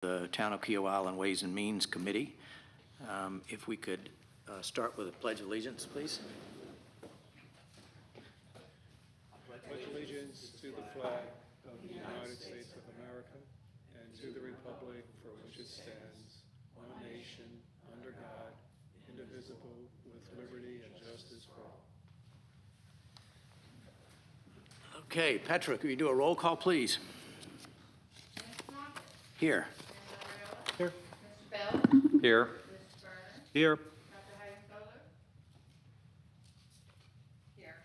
the Town of Keo Island Ways and Means Committee. If we could start with a pledge of allegiance, please. Pledge allegiance to the flag of the United States of America and to the republic for which it stands, one nation, under God, indivisible, with liberty and justice for all. Okay, Petra, could you do a roll call, please? Here. Here. Mr. Bell? Here. Mr. Berner? Here. Dr. Heidensohler? Here.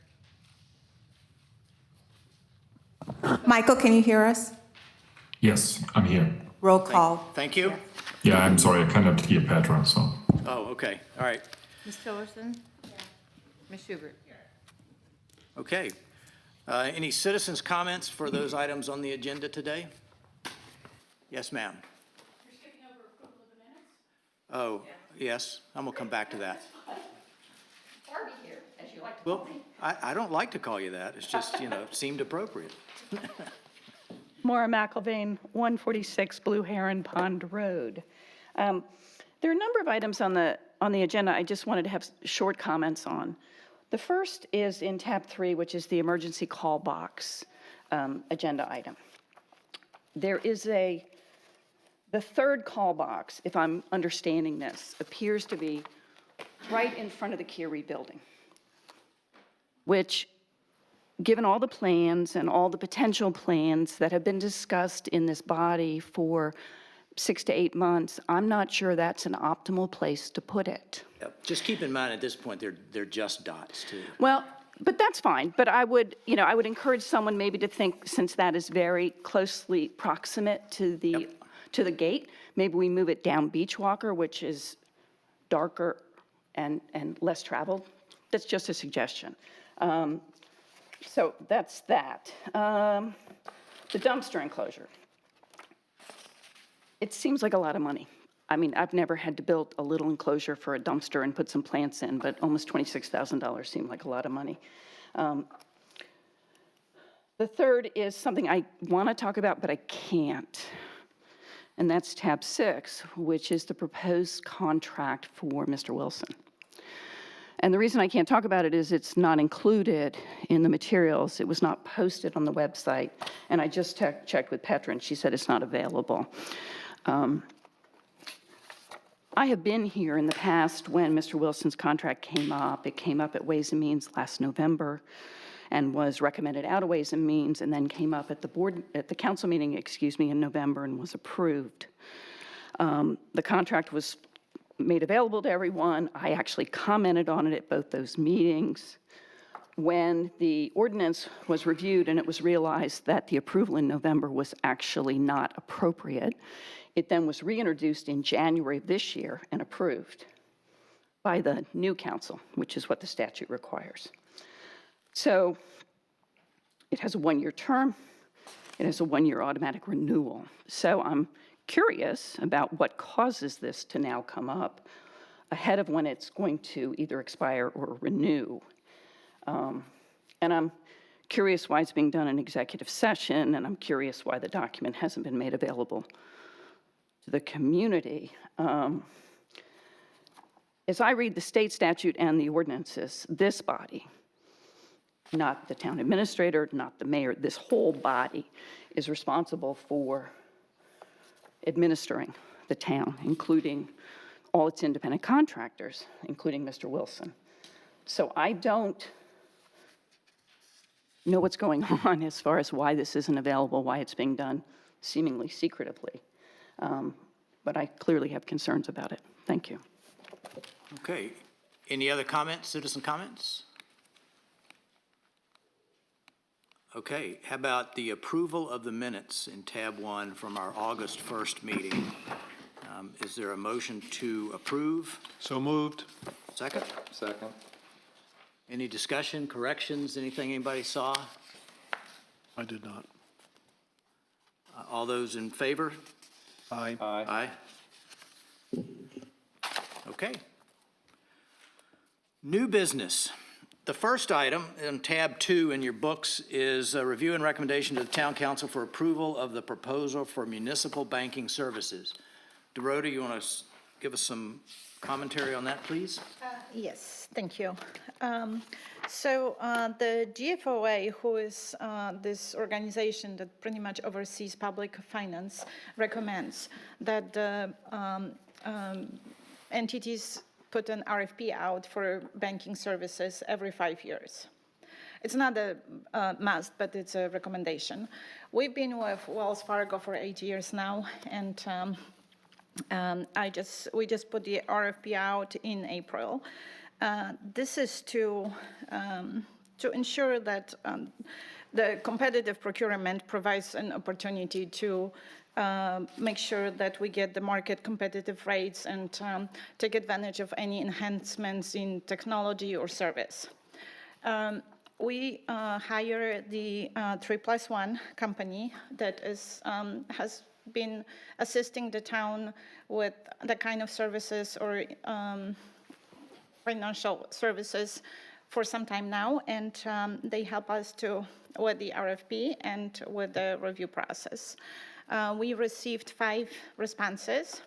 Michael, can you hear us? Yes, I'm here. Roll call. Thank you. Yeah, I'm sorry, I cannot hear Petra, so. Oh, okay, all right. Ms. Tillerson? Ms. Schubert? Okay. Any citizens' comments for those items on the agenda today? Yes, ma'am. You're skipping over approval of the minutes? Oh, yes, I'm going to come back to that. Barbie here, as you like to Well, call me. I don't like to call you that. It's just, it seemed appropriate. Maura McIlvain, 146 Blue Heron Pond Road. There are a number of items on the agenda I just wanted to have short comments on. The first is in tab 3, which is the emergency call box agenda item. There is the third call box, if I'm understanding this, appears to be right in front of the Curie building, which, given all the plans and all the potential plans that have been discussed in this body for 6 to 8 months, I'm not sure that's an optimal place to put it. Yep. Just keep in mind at this point, they're just dots, too. Well, but that's fine. But I would encourage someone maybe to think, since that is very closely proximate to the gate, maybe we move it down Beach Walker, which is darker and less traveled. That's just a suggestion. So that's that. The dumpster enclosure. It seems like a lot of money. I mean, I've never had to build a little enclosure for a dumpster and put some plants in, but almost $26,000 seemed like a lot of money. The third is something I want to talk about, but I can't. And that's tab 6, which is the proposed contract for Mr. Wilson. And the reason I can't talk about it is it's not included in the materials. It was not posted on the website. And I just checked with Petra, and she said it's not available. I have been here in the past when Mr. Wilson's contract came up. It came up at Ways and Means last November and was recommended out of Ways and Means, and then came up at the council meeting, in November, and was approved. The contract was made available to everyone. I actually commented on it at both those meetings. When the ordinance was reviewed and it was realized that the approval in November was actually not appropriate, it then was reintroduced in January of this year and approved by the new council, which is what the statute requires. So it has a 1-year term. It has a 1-year automatic renewal. So I'm curious about what causes this to now come up ahead of when it's going to either expire or renew. And I'm curious why it's being done in executive session, and I'm curious why the document hasn't been made available to the community. As I read the state statute and the ordinances, this body, not the town administrator, not the mayor, this whole body is responsible for administering the town, including all its independent contractors, including Mr. Wilson. So I don't know what's going on as far as why this isn't available, why it's being done seemingly secretively. But I clearly have concerns about it. Thank you. Okay. Any other comments, citizen comments? Okay. How about the approval of the minutes in tab 1 from our August 1st meeting? Is there a motion to approve? So moved. Second? Second. Any discussion, corrections, anything anybody saw? I did not. All those in favor? Aye. Aye. Okay. New business. The first item in tab 2 in your books is a review and recommendation to the town council for approval of the proposal for municipal banking services. Dorota, you want to give us some commentary on that, please? Yes, thank you. The GFOA, who is this organization that pretty much oversees public finance, recommends that the entities put an RFP out for banking services every 5 years. It's not a must, but it's a recommendation. We've been with Wells Fargo for 8 years now, and we just put the RFP out in April. This is to ensure that the competitive procurement provides an opportunity to make sure that we get the market competitive rates and take advantage of any enhancements in technology or service. We hire the 3+1 company that has been assisting the town with the kind of services or financial services for some time now, and they help us with the RFP and with the review process. We received 5 responses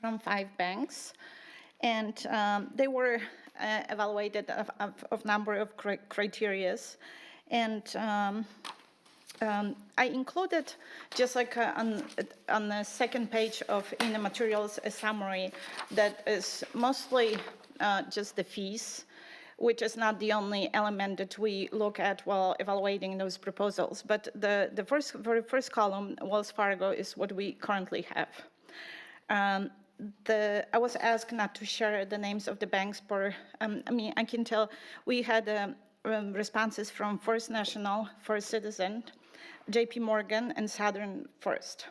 from 5 banks, and they were evaluated of number of criteria. And I included, just like on the second page in the materials, a summary that is mostly just the fees, which is not the only element that we look at while evaluating those proposals. But the very first column, Wells Fargo, is what we currently have. I was asked not to share the names of the banks, I can tell we had responses from First National, First Citizen, JP Morgan, and Southern First.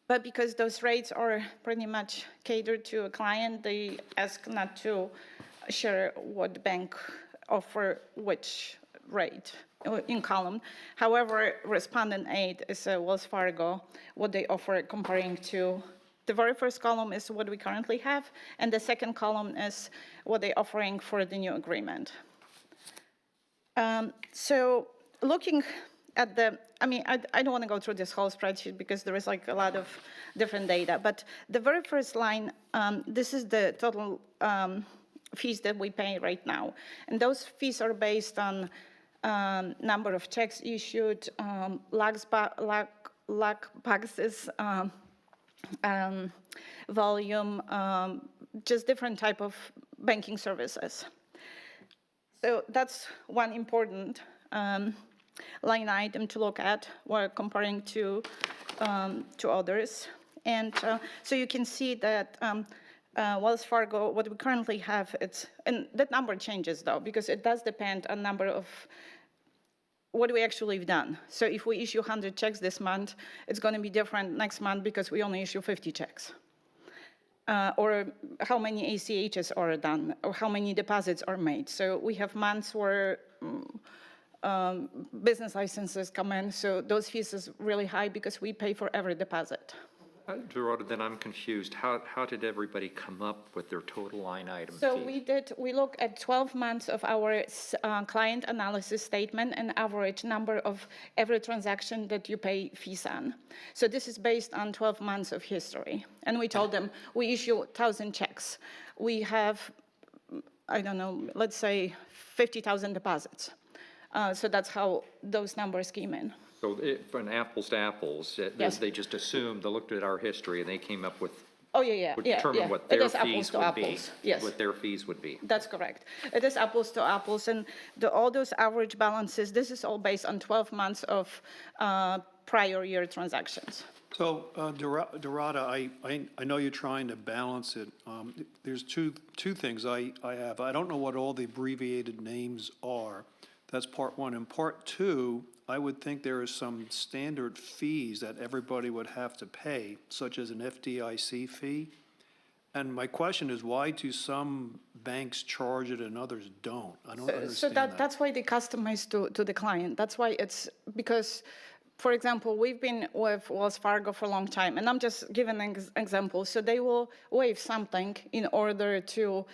But because those rates are pretty much catered to a client, they ask not to share what bank offer which rate in column. However, respondent 8 is Wells Fargo, what they offer comparing to the very first column is what we currently have, and the second column is what they're offering for the new agreement. So looking at I don't want to go through this whole spreadsheet because there is like a lot of different data, but the very first line, this is the total fees that we pay right now. And those fees are based on number of checks issued, lock boxes, volume, just different type of banking services. So that's one important line item to look at while comparing to others. And so you can see that Wells Fargo, what we currently have, and that number changes though, because it does depend on number of what we actually have done. So if we issue 100 checks this month, it's going to be different next month because we only issue 50 checks. Or how many ACHs are done, or how many deposits are made. So we have months where business licenses come in, so those fees is really high because we pay for every deposit. Dorota, then I'm confused. How did everybody come up with their total line item So fee? we look at 12 months of our client analysis statement and average number of every transaction that you pay fees on. So this is based on 12 months of history. And we told them we issue 1,000 checks. We have, I don't know, let's say 50,000 deposits. So that's how those numbers came in. So for an apples to apples, Yes. they just assumed, they looked at our history and they came up with, Oh, yeah. would determine what It their is apples fees to would be. apples. Yes. What their fees would be. That's correct. It is apples to apples, and all those average balances, this is all based on 12 months of prior year transactions. So, Dorota, I know you're trying to balance it. There's two things I have. I don't know what all the abbreviated names are. That's part one. And part two, I would think there are some standard fees that everybody would have to pay, such as an FDIC fee. And my question is, why do some banks charge it and others don't? I don't understand that. That's why they customize to the client. That's why it's because for example, we've been with Wells Fargo for a long time, and I'm just giving an example. So they will waive something in order to,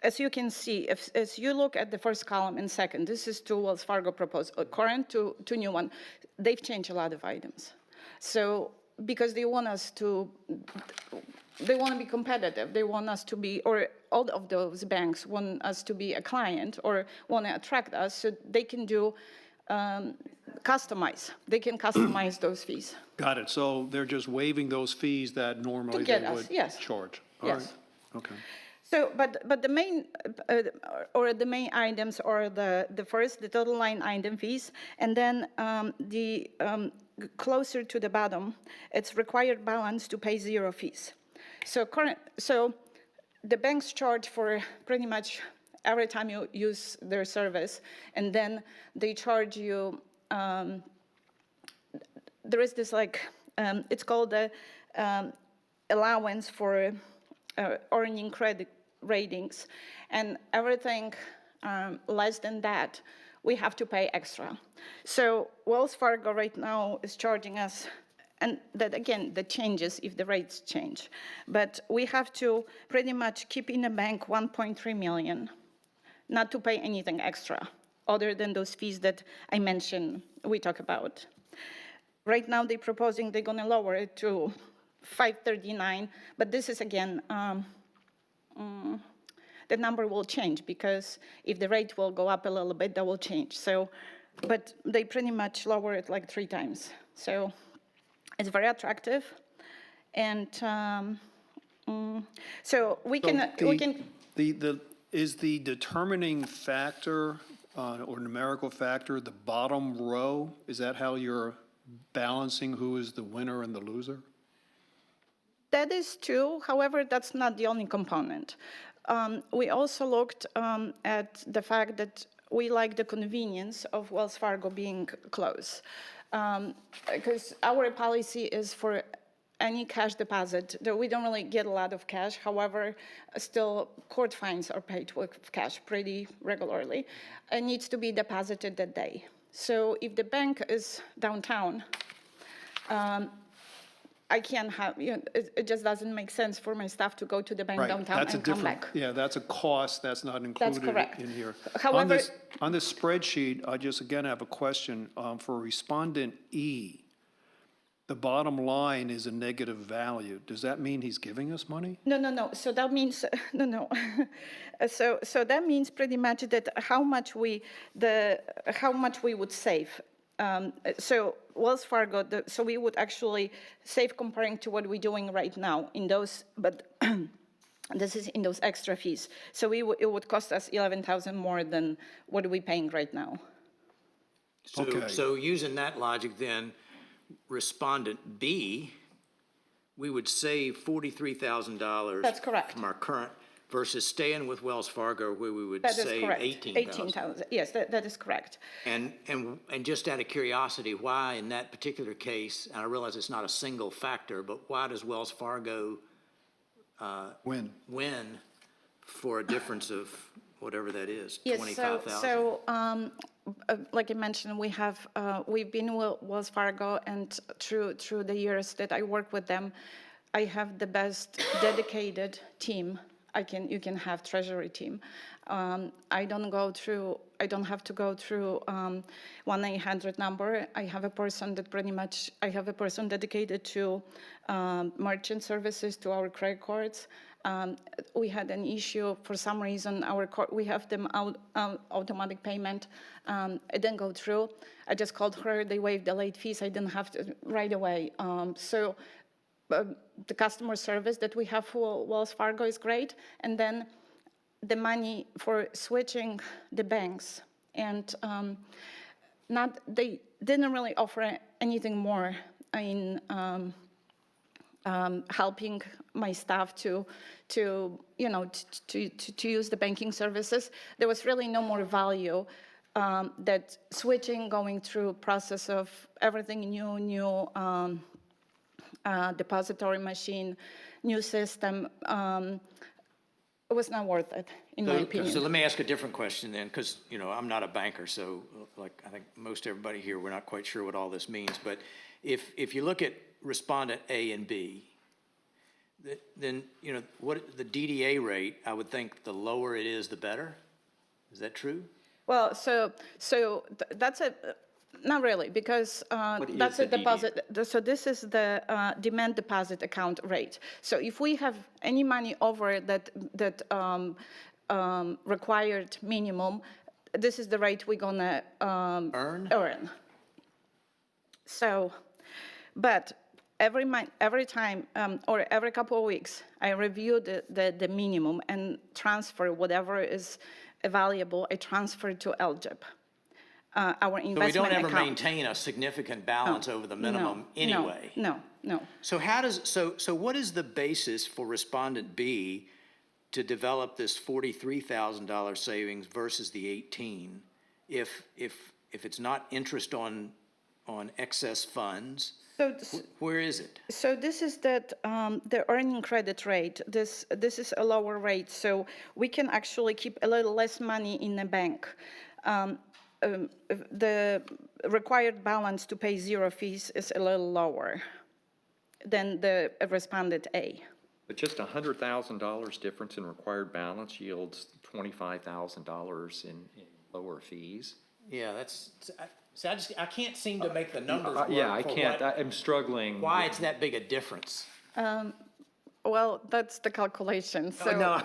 as you can see, as you look at the first column and second, this is to Wells Fargo proposed, current to new one. They've changed a lot of items. So because they want us to, they want to be competitive. They want us to be, or all of those banks want us to be a client or want to attract us, so they can do customize. They can customize those fees. Got it. So they're just waiving those fees that normally get they us, would yes. charge? All Yes. right. Okay. So, but the main, the main items are the first, the total line item fees, and then closer to the bottom, it's required balance to pay 0 fees. So the banks charge for pretty much every time you use their service, and then they charge you, there is this it's called the allowance for earning credit ratings, and everything less than that, we have to pay extra. So Wells Fargo right now is charging us, and that again, that changes if the rates change, but we have to pretty much keep in the bank 1.3 million, not to pay anything extra, other than those fees that I mentioned, we talk about. Right now, they're proposing they're gonna lower it to 539, but this is again, the number will change because if the rate will go up a little bit, that will change. So, but they pretty much lower it like 3 times. So it's very attractive. And so we can, Is the determining factor or numerical factor the bottom row? Is that how you're balancing who is the winner and the loser? that is true. However, that's not the only component. We also looked at the fact that we like the convenience of Wells Fargo being close. Because our policy is for any cash deposit, that we don't really get a lot of cash. However, still court fines are paid with cash pretty regularly. It needs to be deposited that day. So if the bank is downtown, I can't have, it just doesn't make sense for my staff to go to the bank Right, downtown that's a and come different, back. yeah, that's a cost that's not included correct. in here. However- On this spreadsheet, I just again have a question. For respondent E, the bottom line is a negative value. Does that mean he's giving us money? No. So that means, no. So that means pretty much that how much we would save. So Wells Fargo, so we would actually save comparing to what we're doing right now in those, but this is in those extra fees. So it would cost us $11,000 more than what we're paying right now. Okay. So using that logic then, respondent B, we would save $43,000. That's correct. From our current, versus staying with Wells Fargo where we would That is save correct. 18,000. Yes, that is correct. And just out of curiosity, why in that particular case, and I realize it's not a single factor, but why does Wells Fargo When? win for a difference of whatever that is, Yes, 25,000? so like I mentioned, we've been with Wells Fargo, and through the years that I work with them, I have the best dedicated team you can have, treasury team. I don't have to go through 1-800 number. I have a person dedicated to merchant services, to our credit cards. We had an issue for some reason. We have them automatic payment. It didn't go through. I just called her. They waived the late fees. I didn't have to right away. So the customer service that we have for Wells Fargo is great, and then the money for switching the banks, and they didn't really offer anything more in helping my staff to use the banking services. There was really no more value that switching, going through process of everything new. Depository machine, new system, it was not worth it, in my opinion. So let me ask a different question then, because, you know, I'm not a banker, so like, I think most everybody here, we're not quite sure what all this means. But if you look at respondent A and B, then, you know, what, the DDA rate, I would think the lower it is, the better. Is that true? Well, that's a, not really, because that's is a the DDA? deposit. So this is the demand deposit account rate. So if we have any money over that required minimum, this is the rate we're gonna earn. So, but every time or every couple of weeks, I review the minimum and transfer whatever is available. I transfer to LGIP, our investment account. So we don't ever maintain a significant balance over the minimum anyway? No. So so what is the basis for respondent B to develop this $43,000 savings versus the 18? If it's not interest on excess funds, where is it? So this is the earning credit rate. This is a lower rate, so we can actually keep a little less money in the bank. The required balance to pay zero fees is a little lower than the respondent A. But just $100,000 difference in required balance yields $25,000 in lower fees? Yeah, so I can't seem to make the numbers work. Yeah, I for can't, what- I'm struggling. why it's that big a difference. Well, that's the calculation, so. No,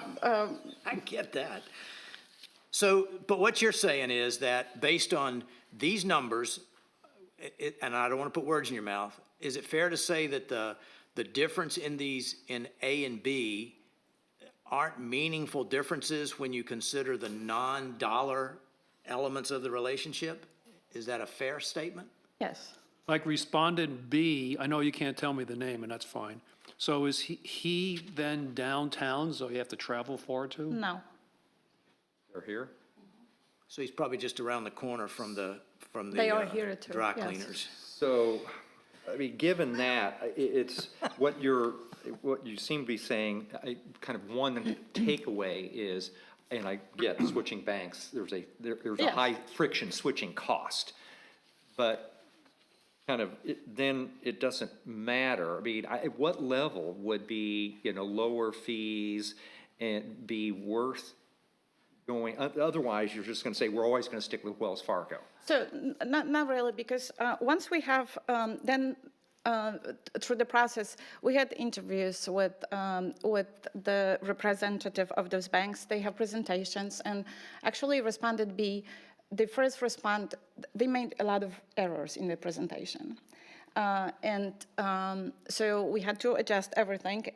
I get that. So, but what you're saying is that based on these numbers, and I don't want to put words in your mouth, is it fair to say that the difference in these, in A and B, aren't meaningful differences when you consider the non-dollar elements of the relationship? Is that a fair statement? Yes. Like respondent B, I know you can't tell me the name, and that's fine. So is he then downtown, so you have to travel far to? No. They're here? So he's probably just around the corner from the They are here too, dry yes. cleaners. So, I mean, given that, it's, what you seem to be saying, kind of one takeaway is, and I get switching banks, there's a Yes. high friction switching cost. But kind of, then it doesn't matter. I mean, at what level would be, lower fees and be worth going, otherwise you're just gonna say, we're always gonna stick with Wells Fargo. So not really, because once we have through the process, we had interviews with the representative of those banks. They have presentations, and actually responded B, the first respond, they made a lot of errors in the presentation. So we had to adjust everything,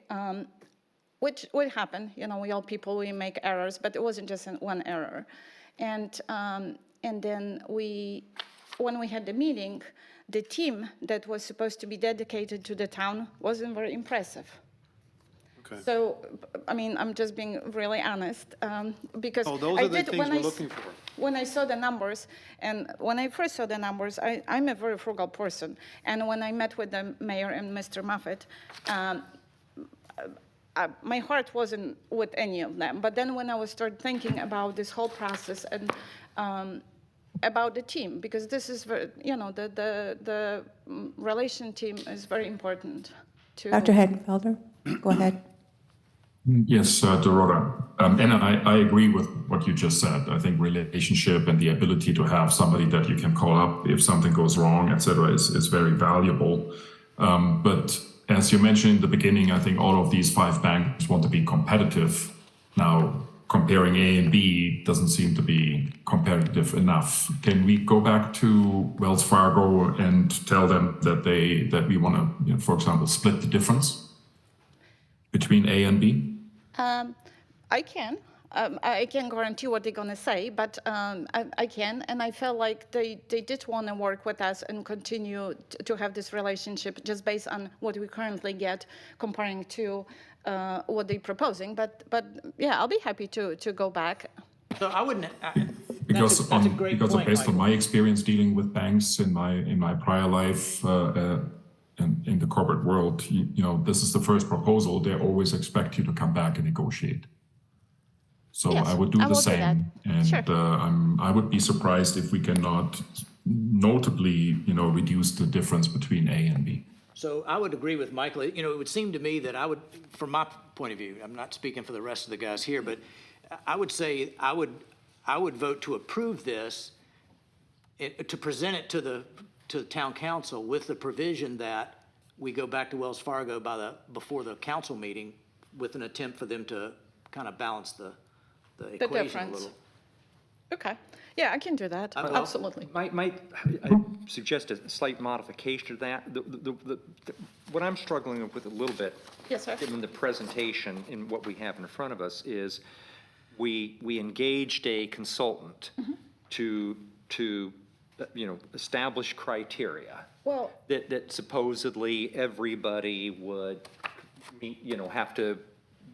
which would happen. We all people, we make errors, but it wasn't just one error. And then when we had the meeting, the team that was supposed to be dedicated to the town wasn't very impressive. Okay. So, I mean, I'm just being really honest, because Oh, those are the things we're looking for. when I saw the numbers, and when I first saw the numbers, I'm a very frugal person. And when I met with the mayor and Mr. Moffett, my heart wasn't with any of them. But then when I was started thinking about this whole process and about the team, because this is very, the relation team is very important to. Dr. Hagenfelder, go ahead. Yes, Dorota. And I agree with what you just said. I think relationship and the ability to have somebody that you can call up if something goes wrong, et cetera, is very valuable. But as you mentioned in the beginning, I think all of these 5 banks want to be competitive. Now, comparing A and B doesn't seem to be competitive enough. Can we go back to Wells Fargo and tell them that we want to, for example, split the difference between A and B? I can. I can't guarantee what they're going to say, but I can. And I felt like they did want to work with us and continue to have this relationship just based on what we currently get comparing to what they're proposing. But yeah, I'll be happy to go back. So I wouldn't, Because that's a great point, based on Michael. my experience dealing with banks in my prior life in the corporate world, this is the first proposal. They always expect you to come back and negotiate. So Yes, I would do I the will do that. same. And Sure. I would be surprised if we cannot notably, reduce the difference between A and B. So I would agree with Michael. You know, it would seem to me that I would, from my point of view, I'm not speaking for the rest of the guys here, but I would say I would vote to approve this, to present it to the town council with the provision that we go back to Wells Fargo before the council meeting with an attempt for them to kind of balance the equation a difference. little. Okay, yeah, I can do that, absolutely. I suggest a slight modification to that. What I'm struggling with a little bit, Yes, sir. given the presentation and what we have in front of us, is we engaged a consultant to establish criteria Well, that supposedly everybody would meet, have to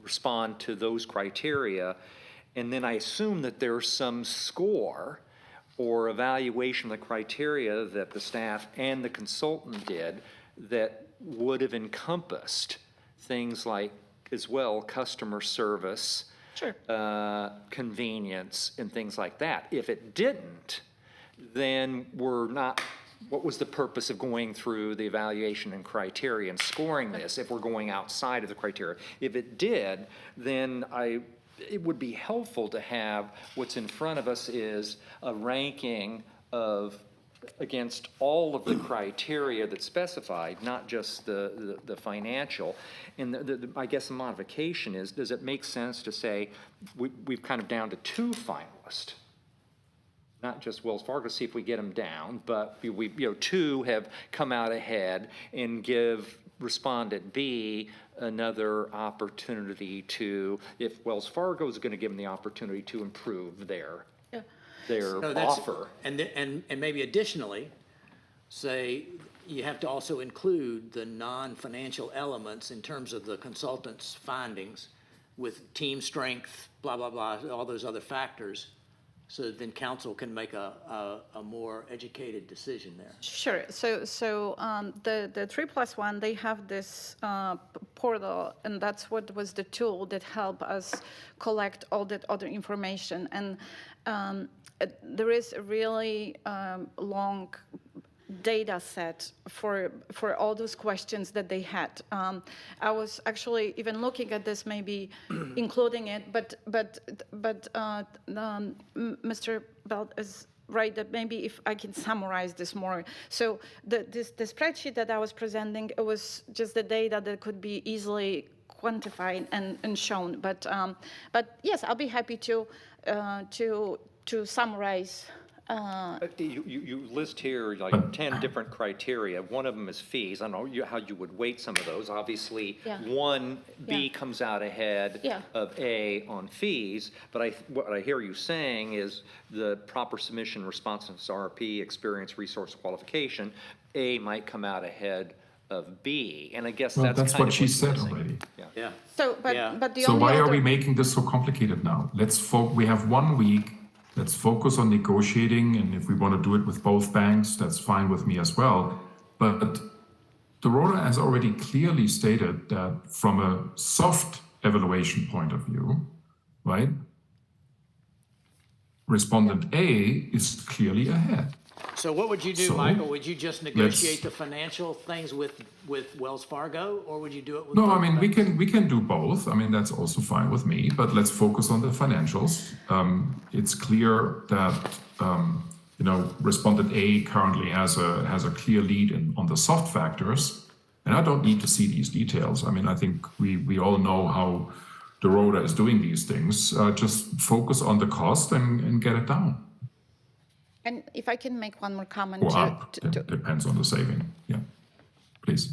respond to those criteria. And then I assume that there's some score or evaluation of the criteria that the staff and the consultant did that would have encompassed things like, as well, customer service, Sure. convenience, and things like that. If it didn't, then we're not, what was the purpose of going through the evaluation and criteria and scoring this if we're going outside of the criteria? If it did, then it would be helpful to have what's in front of us is a ranking of against all of the criteria that's specified, not just the financial. And I guess the modification is, does it make sense to say we've kind of down to 2 finalists? Not just Wells Fargo, see if we get them down, but we 2 have come out ahead and give respondent B another opportunity to, if Wells Fargo is going to give them the opportunity to improve their No, that's- offer. And maybe additionally, say, you have to also include the non-financial elements in terms of the consultant's findings with team strength, blah, blah, blah, all those other factors, so that then council can make a more educated decision there. Sure, so the 3+1, they have this portal, and that's what was the tool that helped us collect all that other information. And there is a really long data set for all those questions that they had. I was actually even looking at this, maybe including it, but Mr. Belt is right that maybe if I can summarize this more. So the spreadsheet that I was presenting, it was just the data that could be easily quantified and shown. But yes, I'll be happy to summarize. You list here like 10 different criteria. One of them is fees. I don't know how you would weight some of those. Obviously, Yeah. 1B Yeah. comes out ahead Yeah. of A on fees. But what I hear you saying is the proper submission, responsiveness, RP, experience, resource, qualification. A might come out ahead of B, and I guess Well, that's that's kind what of she what's said missing. already. Yeah. So, Yeah. but the So only why are other- we making this so complicated now? We have 1 week. Let's focus on negotiating, and if we want to do it with both banks, that's fine with me as well. But Dorota has already clearly stated that from a soft evaluation point of view, right? Respondent A is clearly ahead. So what would you do, So, Michael? Would you just negotiate the financial things with Wells Fargo, or would you do it with? No, I both mean, banks? we can do both. I mean, that's also fine with me, but let's focus on the financials. It's clear that, respondent A currently has a clear lead on the soft factors, and I don't need to see these details. I mean, I think we all know how Dorota is doing these things. Just focus on the cost and get it down. And if I can make one more comment Or to- up, to- depends on the saving. Yeah, please.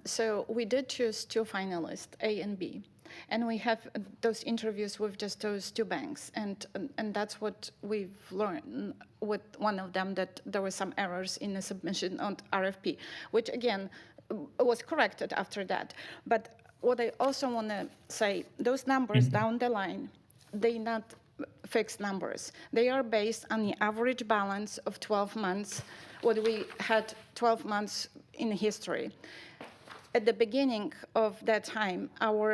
So we did choose 2 finalists, A and B, and we have those interviews with just those 2 banks, and that's what we've learned with one of them, that there were some errors in the submission on RFP, which again was corrected after that. But what I also want to say, those numbers down the line, they're not fixed numbers. They are based on the average balance of 12 months, what we had 12 months in history. at the beginning of that time, our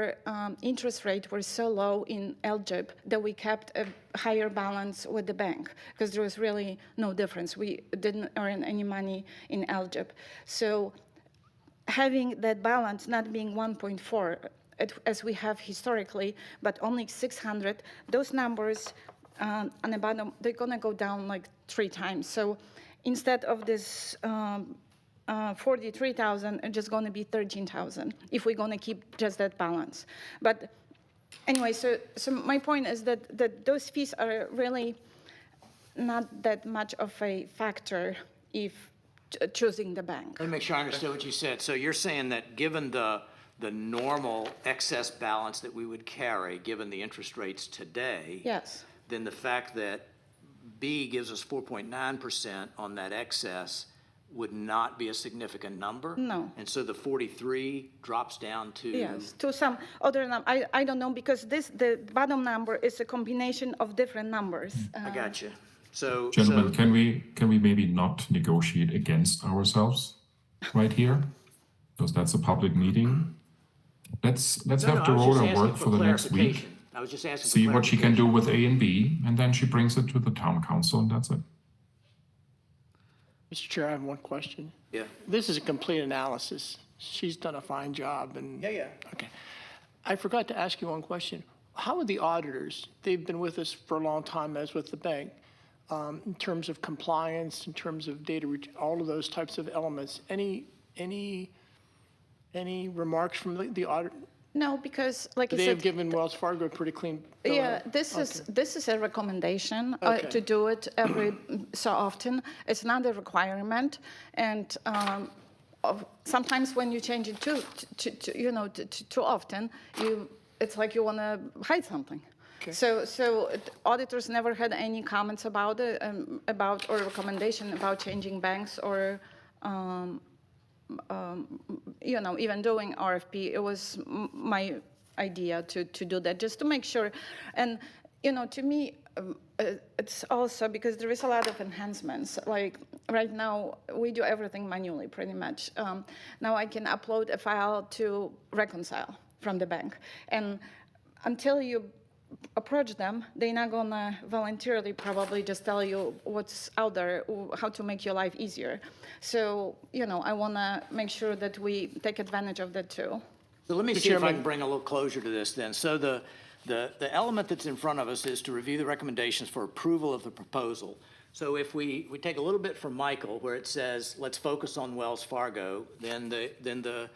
interest rate were so low in LGIP that we kept a higher balance with the bank because there was really no difference. We didn't earn any money in LGIP. So having that balance not being 1.4, as we have historically, but only 600, those numbers on the bottom, they're gonna go down like 3 times. So instead of this 43,000, it's just gonna be 13,000 if we're gonna keep just that balance. But anyway, so my point is that those fees are really not that much of a factor if choosing the bank. Let me make sure I understood what you said. So you're saying that given the normal excess balance that we would carry, given the interest rates today, Yes. then the fact that B gives us 4.9% on that excess would not be a significant number? No. And so the 43 drops down to? Yes, to some other I don't know, because the bottom number is a combination of different numbers. I got you. So, Gentlemen, can we maybe not negotiate against ourselves right here? Because that's a public meeting. Let's No, have no, I was just Dorota asking work for the next week, clarification. I was just asking for see what she can do clarification. with A and B, and then she brings it to the town council, and that's it. Mr. Chair, I have one question. Yeah. This is a complete analysis. She's done a fine job and. Yeah. Okay. I forgot to ask you one question. How are the auditors? They've been with us for a long time, as with the bank, in terms of compliance, in terms of data, all of those types of elements. Any remarks from the audit? No, because like I They have said, given Wells Fargo a pretty clean bill. yeah, this is a recommendation Okay. to do it every so often. It's not a requirement, and sometimes when you change it too often, it's like you want to hide something. Okay. So auditors never had any comments about it, or recommendation about changing banks or. Even doing RFP, it was my idea to do that, just to make sure. And, to me, it's also because there is a lot of enhancements. Like right now, we do everything manually pretty much. Now I can upload a file to reconcile from the bank. And until you approach them, they're not gonna voluntarily probably just tell you what's out there, how to make your life easier. So, I wanna make sure that we take advantage of that too. So let me see if I Chairman. can bring a little closure to this then. So the element that's in front of us is to review the recommendations for approval of the proposal. So if we take a little bit from Michael, where it says, let's focus on Wells Fargo, then the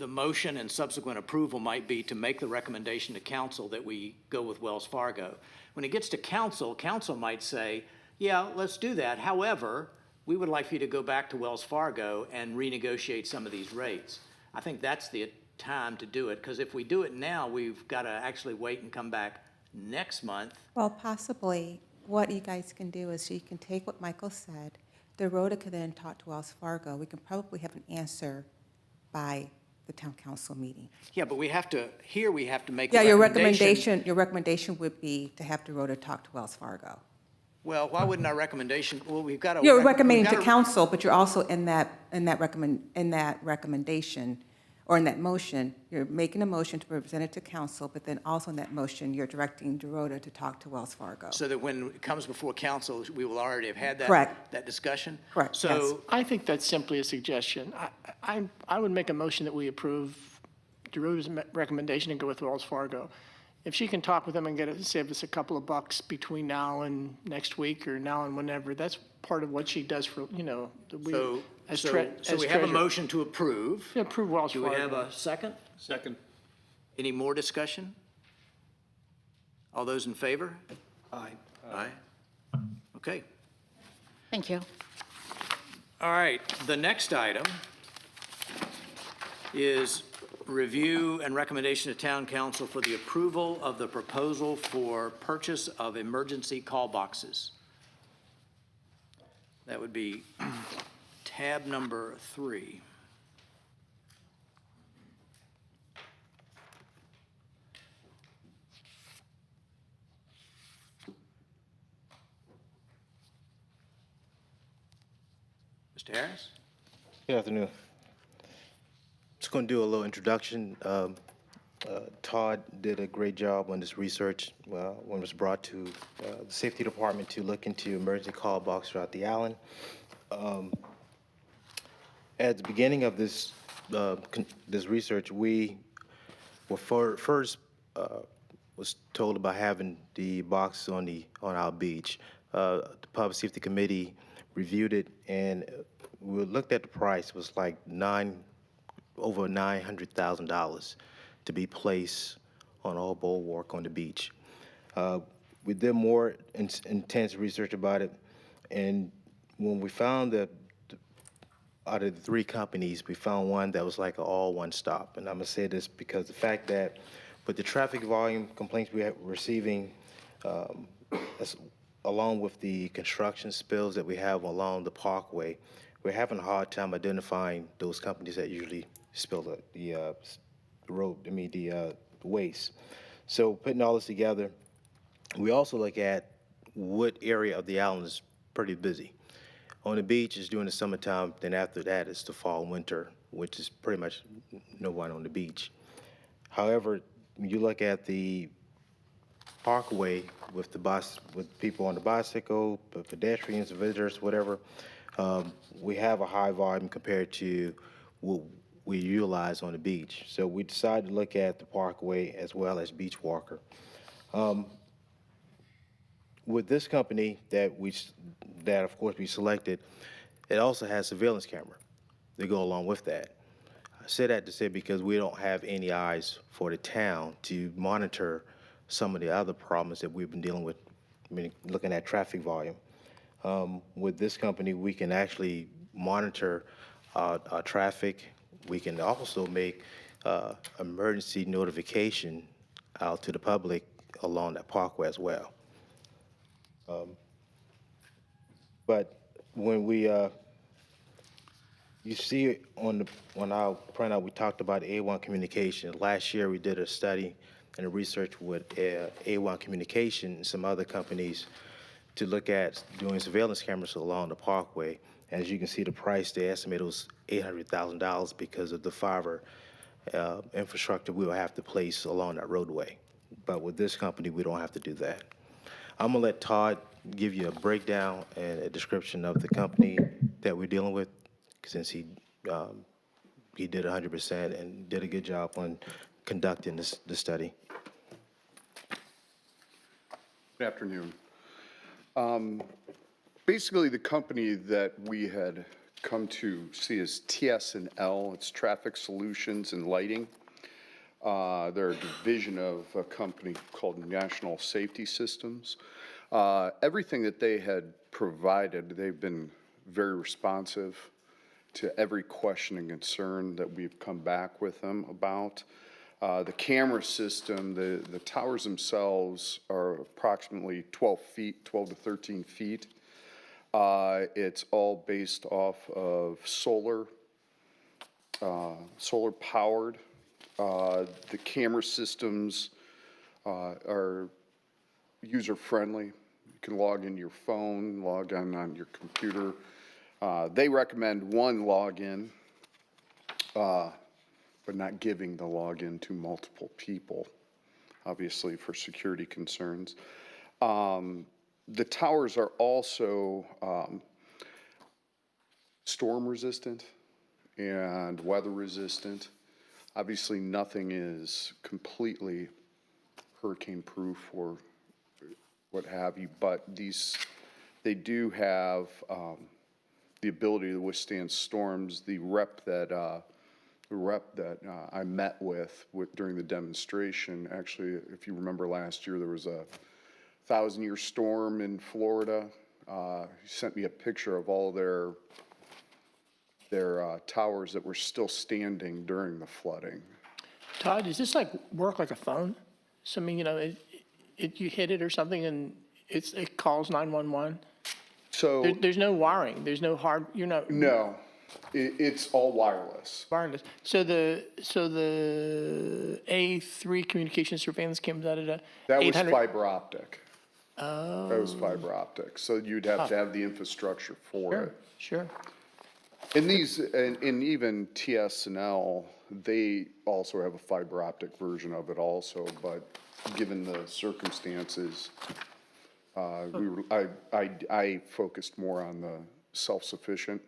motion and subsequent approval might be to make the recommendation to council that we go with Wells Fargo. When it gets to council, council might say, yeah, let's do that. However, we would like for you to go back to Wells Fargo and renegotiate some of these rates. I think that's the time to do it, because if we do it now, we've got to actually wait and come back next month. Well, possibly, what you guys can do is you can take what Michael said, Dorota could then talk to Wells Fargo. We can probably have an answer by the town council meeting. Yeah, but we have to make Yeah, a recommendation. your recommendation would be to have Dorota talk to Wells Fargo. Well, why wouldn't our recommendation, well, we've got to. You're recommending to council, but you're also in that recommendation, or in that motion, you're making a motion to present it to council, but then also in that motion, you're directing Dorota to talk to Wells Fargo. So that when it comes before council, we will already have had Correct. that discussion? Correct, yes. So, I think that's simply a suggestion. I would make a motion that we approve Dorota's recommendation and go with Wells Fargo. If she can talk with them and save us a couple of bucks between now and next week, or now and whenever, that's part of what she does for, so as we have a treasurer. motion to approve. Yeah, approve Wells Do Fargo. we have a second? Second. Any more discussion? All those in favor? Aye. Aye. Okay. Thank you. All right, the next item is review and recommendation to town council for the approval of the proposal for purchase of emergency call boxes. That would be tab number 3. Mr. Harris? Good afternoon. Just going to do a little introduction. Todd did a great job on this research when it was brought to the safety department to look into emergency call box throughout the island. At the beginning of this this research, we were first was told about having the box on our beach. The Public Safety Committee reviewed it, and we looked at the price. It was like over $900,000 to be placed on all bulwark on the beach. We did more intense research about it, and when we found that out of the 3 companies, we found one that was like an all one-stop. And I'm gonna say this because the fact that with the traffic volume complaints we are receiving, along with the construction spills that we have along the parkway, we're having a hard time identifying those companies that usually spill the waste. So putting all this together, we also look at what area of the island is pretty busy. On the beach is during the summertime, then after that it's the fall and winter, which is pretty much no one on the beach. However, when you look at the parkway with with people on the bicycle, pedestrians, visitors, whatever, we have a high volume compared to what we utilize on the beach. So we decided to look at the parkway as well as Beach Walker. With this company that of course we selected, it also has surveillance camera to go along with that. I say that to say because we don't have any eyes for the town to monitor some of the other problems that we've been dealing with, looking at traffic volume. With this company, we can actually monitor our traffic. We can also make emergency notification out to the public along that parkway as well. But when you see on our printout, we talked about A1 Communication. Last year, we did a study and a research with A1 Communication and some other companies to look at doing surveillance cameras along the parkway. As you can see, the price, they estimated was $800,000 because of the fiber infrastructure we will have to place along that roadway. But with this company, we don't have to do that. I'm gonna let Todd give you a breakdown and a description of the company that we're dealing with, since he did 100% and did a good job on conducting this study. Good afternoon. Basically, the company that we had come to see is TS&L. It's Traffic Solutions and Lighting. They're a division of a company called National Safety Systems. Everything that they had provided, they've been very responsive to every question and concern that we've come back with them about. The camera system, the towers themselves are approximately 12 to 13 feet. It's all based off of solar powered. The camera systems are user-friendly. You can log in your phone, log on your computer. They recommend one login, but not giving the login to multiple people, obviously for security concerns. The towers are also storm resistant and weather resistant. Obviously, nothing is completely hurricane proof or what have you, but they do have the ability to withstand storms. The rep that I met with during the demonstration, actually, if you remember last year, there was a 1,000-year storm in Florida. He sent me a picture of all their towers that were still standing during the flooding. Todd, does this work like a phone? So, I mean, you hit it or something and it calls 911? So There's no wiring, there's no No, it's all wireless. wireless. So the A3 communication surveillance came out at That was 800. fiber optic. Oh. That was fiber optic. So you'd have to have the infrastructure for it. Sure. And these, and even TS&L, they also have a fiber optic version of it also, but given the circumstances, I focused more on the self-sufficient.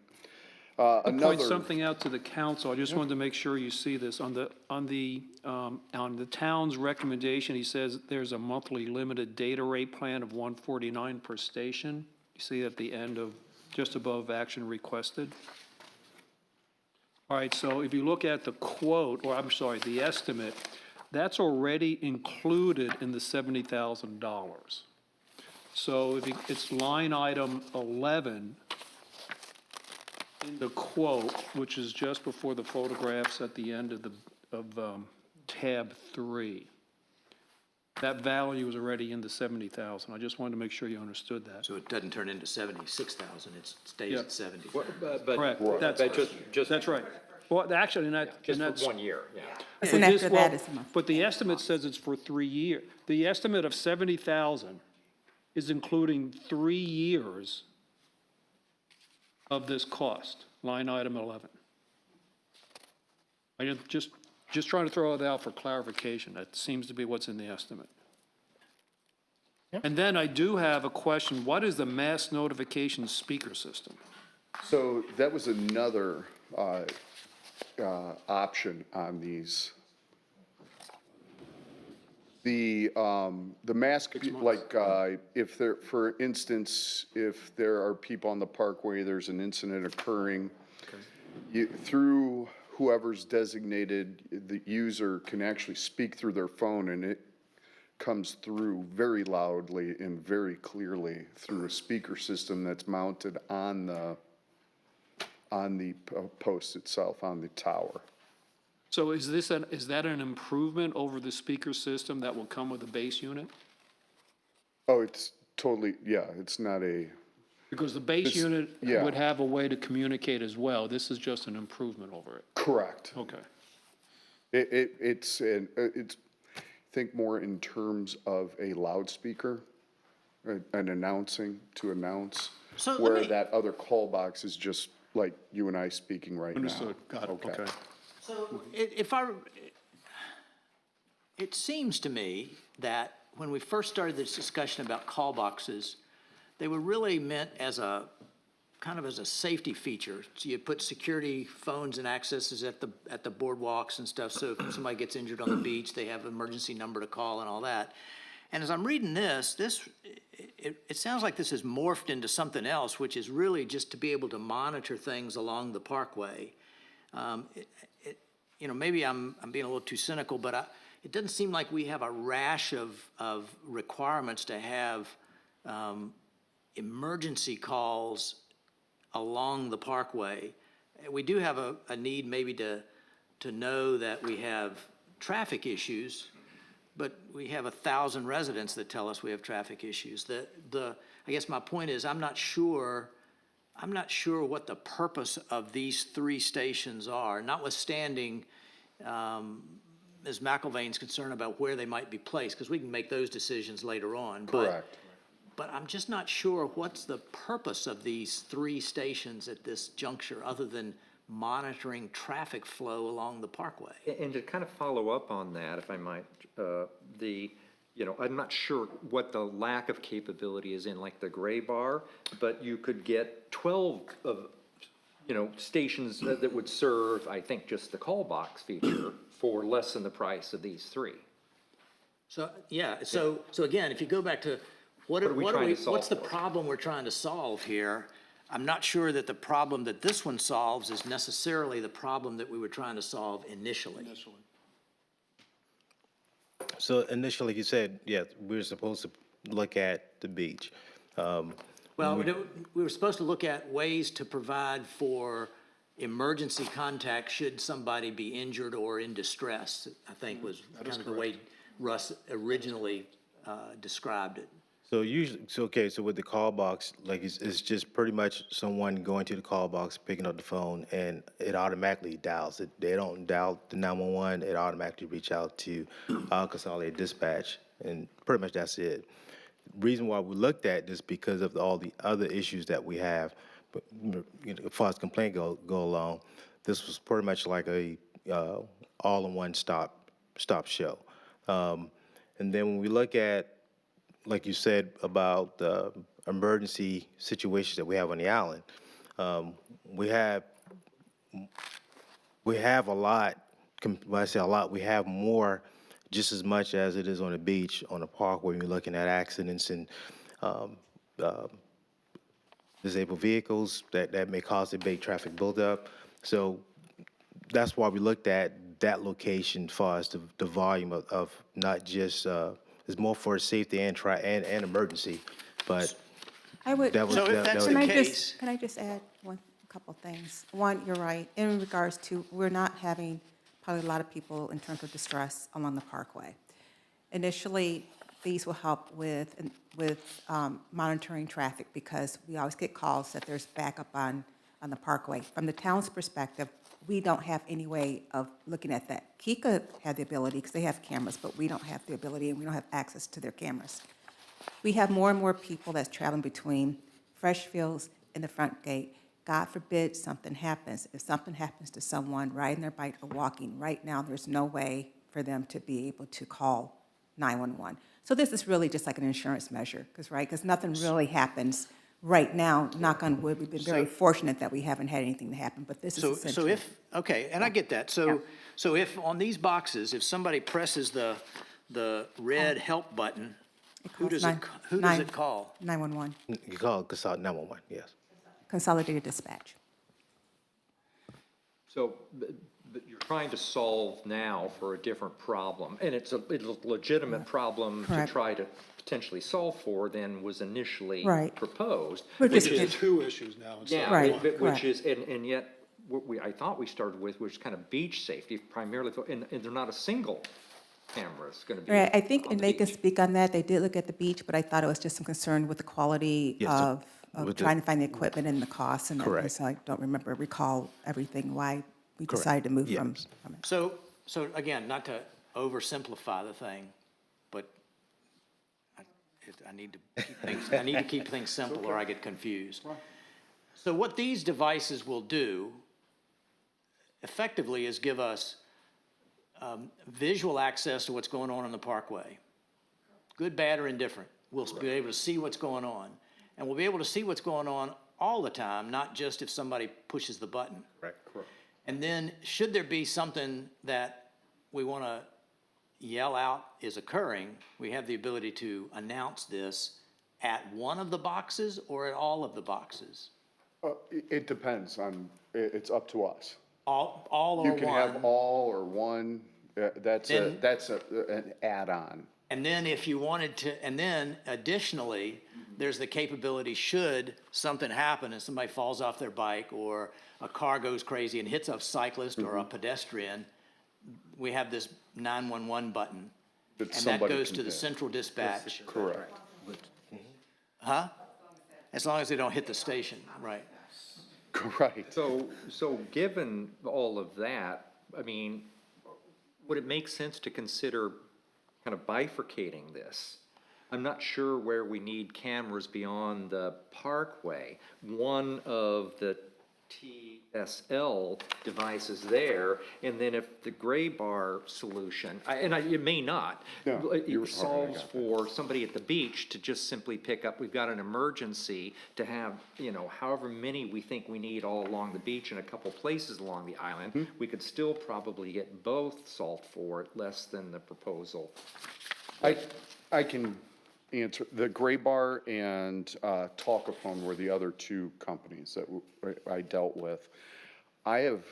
To point Another, something out to the council, I just wanted to make sure you see this. On the town's recommendation, he says there's a monthly limited data rate plan of $149 per station. You see at the end of, just above action requested. All right, so if you look at the quote, or I'm sorry, the estimate, that's already included in the $70,000. So if it's line item 11 in the quote, which is just before the photographs at the end of tab 3. That value is already in the 70,000. I just wanted to make sure you understood that. So it doesn't turn into 76,000, it stays Yeah. at 70. Correct. Just That's right. Well, actually, and that's. for 1 year, yeah. And But after that well, is a month. But the estimate says it's for 3 years. The estimate of 70,000 is including 3 years of this cost, line item 11. I just trying to throw it out for clarification. That seems to be what's in the estimate. And then I do have a question. What is the mass notification speaker system? so that was another option on these. The mask, like, if there, for instance, if there are people on the parkway, there's an incident occurring, through whoever's designated, the user can actually speak through their phone, and it comes through very loudly and very clearly through a speaker system that's mounted on the post itself, on the tower. So is that an improvement over the speaker system that will come with the base unit? Oh, it's totally, yeah, it's not a, Because the base It's- unit yeah. would have a way to communicate as well. This is just an improvement over it. correct. Okay. It's, think more in terms of a loudspeaker, an announcing to announce, So let where me- that other call box is just like you and I speaking right now. Understood. Got it. Okay. So it seems to me that when we first started this discussion about call boxes, they were really meant as a, kind of as a safety feature. So you put security phones and accesses at the boardwalks and stuff, so if somebody gets injured on the beach, they have an emergency number to call and all that. And as I'm reading this, it sounds like this has morphed into something else, which is really just to be able to monitor things along the parkway. Maybe I'm being a little too cynical, but it doesn't seem like we have a rash of requirements to have emergency calls along the parkway. We do have a need maybe to know that we have traffic issues, but we have 1,000 residents that tell us we have traffic issues. I guess my point is, I'm not sure what the purpose of these 3 stations are, notwithstanding Ms. McIlvain's concern about where they might be placed, because we can make those decisions later on. Correct. But I'm just not sure what's the purpose of these 3 stations at this juncture, other than monitoring traffic flow along the parkway. And to kind of follow up on that, if I might, I'm not sure what the lack of capability is in like the gray bar, but you could get 12 of, stations that would serve, I think, just the call box feature for less than the price of these 3. So, yeah, so again, if you go back to What are we trying to solve what's the for? problem we're trying to solve here? I'm not sure that the problem that this one solves is necessarily the problem that we were trying to solve initially. So initially, you said, yeah, we were supposed to look at the beach. Well, we were supposed to look at ways to provide for emergency contact should somebody be injured or in distress, I think was kind of the way Russ originally described it. So usually, so with the call box, like it's just pretty much someone going to the call box, picking up the phone, and it automatically dials it. They don't dial the 911, it automatically reach out to Consolidated Dispatch, and pretty much that's it. Reason why we looked at this because of all the other issues that we have but, you know, as far as complaint go along, this was pretty much like a all-in-one stop show. And then when we look at, like you said, about the emergency situations that we have on the island, we have a lot. When I say a lot, we have more, just as much as it is on the beach, on the park, where you're looking at accidents and disabled vehicles that may cause a big traffic buildup. So that's why we looked at that location as far as the volume of not just, it's more for safety and emergency, but I would. that was. So if that- that's that the was- case- Can I just add a couple things? One, you're right, in regards to, we're not having probably a lot of people in terms of distress along the parkway. Initially, these will help with monitoring traffic, because we always get calls that there's backup on the parkway. From the town's perspective, we don't have any way of looking at that. Kika had the ability, because they have cameras, but we don't have the ability, and we don't have access to their cameras. We have more and more people that's traveling between Freshfields and the front gate. God forbid something happens. If something happens to someone riding their bike or walking, right now, there's no way for them to be able to call 911. So this is really just like an insurance measure, because nothing really happens right now, knock on wood. We've been very fortunate that we haven't had anything to happen, but this is So essential. if, okay, and I get that. So if on these boxes, if somebody presses the red help button, who does it call? 911, You call Casal 911, yes. Consolidated Dispatch. So, but you're trying to solve now for a different problem, and it's a legitimate problem to Correct. try to potentially solve for than was initially Right. proposed. We're which just- is- Two issues now instead Yeah, of Right, one. which correct. is, and yet, what I thought we started with was kind of beach safety primarily, and they're not a single camera, it's gonna be. Right, I think, on and the they can beach. speak on that, they did look at the beach, but I thought it was just some concern with the quality Yes, so of with the- trying to find the equipment and the costs and everything. Correct. So I don't recall everything, why we Correct. decided to move from Yes. it. So again, not to oversimplify the thing, but I need to keep things simple or I get confused. So what these devices will do effectively is give us visual access to what's going on in the parkway. Good, bad, or indifferent. We'll be able to see what's going on. And we'll be able to see what's going on all the time, not just if somebody pushes the button. Right. Correct. And then, should there be something that we want to yell out is occurring, we have the ability to announce this at one of the boxes or at all of the boxes? It depends on, it's up to us. All or You can have one? all or one, that's Then- an add-on. And then if you wanted to, and then additionally, there's the capability, should something happen and somebody falls off their bike or a car goes crazy and hits a cyclist or a pedestrian, we have this 911 button. That And that somebody goes can to the hit. central dispatch. Correct. Huh? As long as they don't hit the station, right? Right. So given all of that, I mean, would it make sense to consider kind of bifurcating this? I'm not sure where we need cameras beyond the parkway. One of the TSL devices there, and then if the gray bar solution, it may not. No, It solves for somebody at the beach to just simply pick up, we've got an emergency, to have, however many we think we need all along the beach and a couple places along the island. We could still probably get both solved for at less than the proposal. I can answer, the Gray Bar and Talkaphone were the other two companies that I dealt with. I have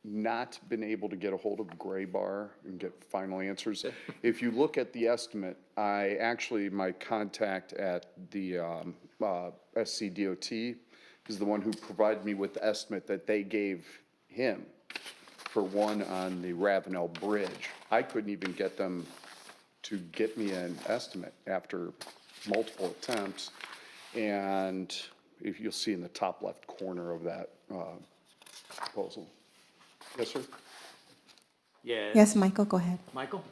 not been able to get a hold of Gray Bar and get final answers. If you look at the estimate, my contact at the SCDOT is the one who provided me with the estimate that they gave him for one on the Ravenel Bridge. I couldn't even get them to get me an estimate after multiple attempts. And if you'll see in the top left corner of that proposal. Yes, sir? Yeah. Yes, Michael, go ahead. Michael?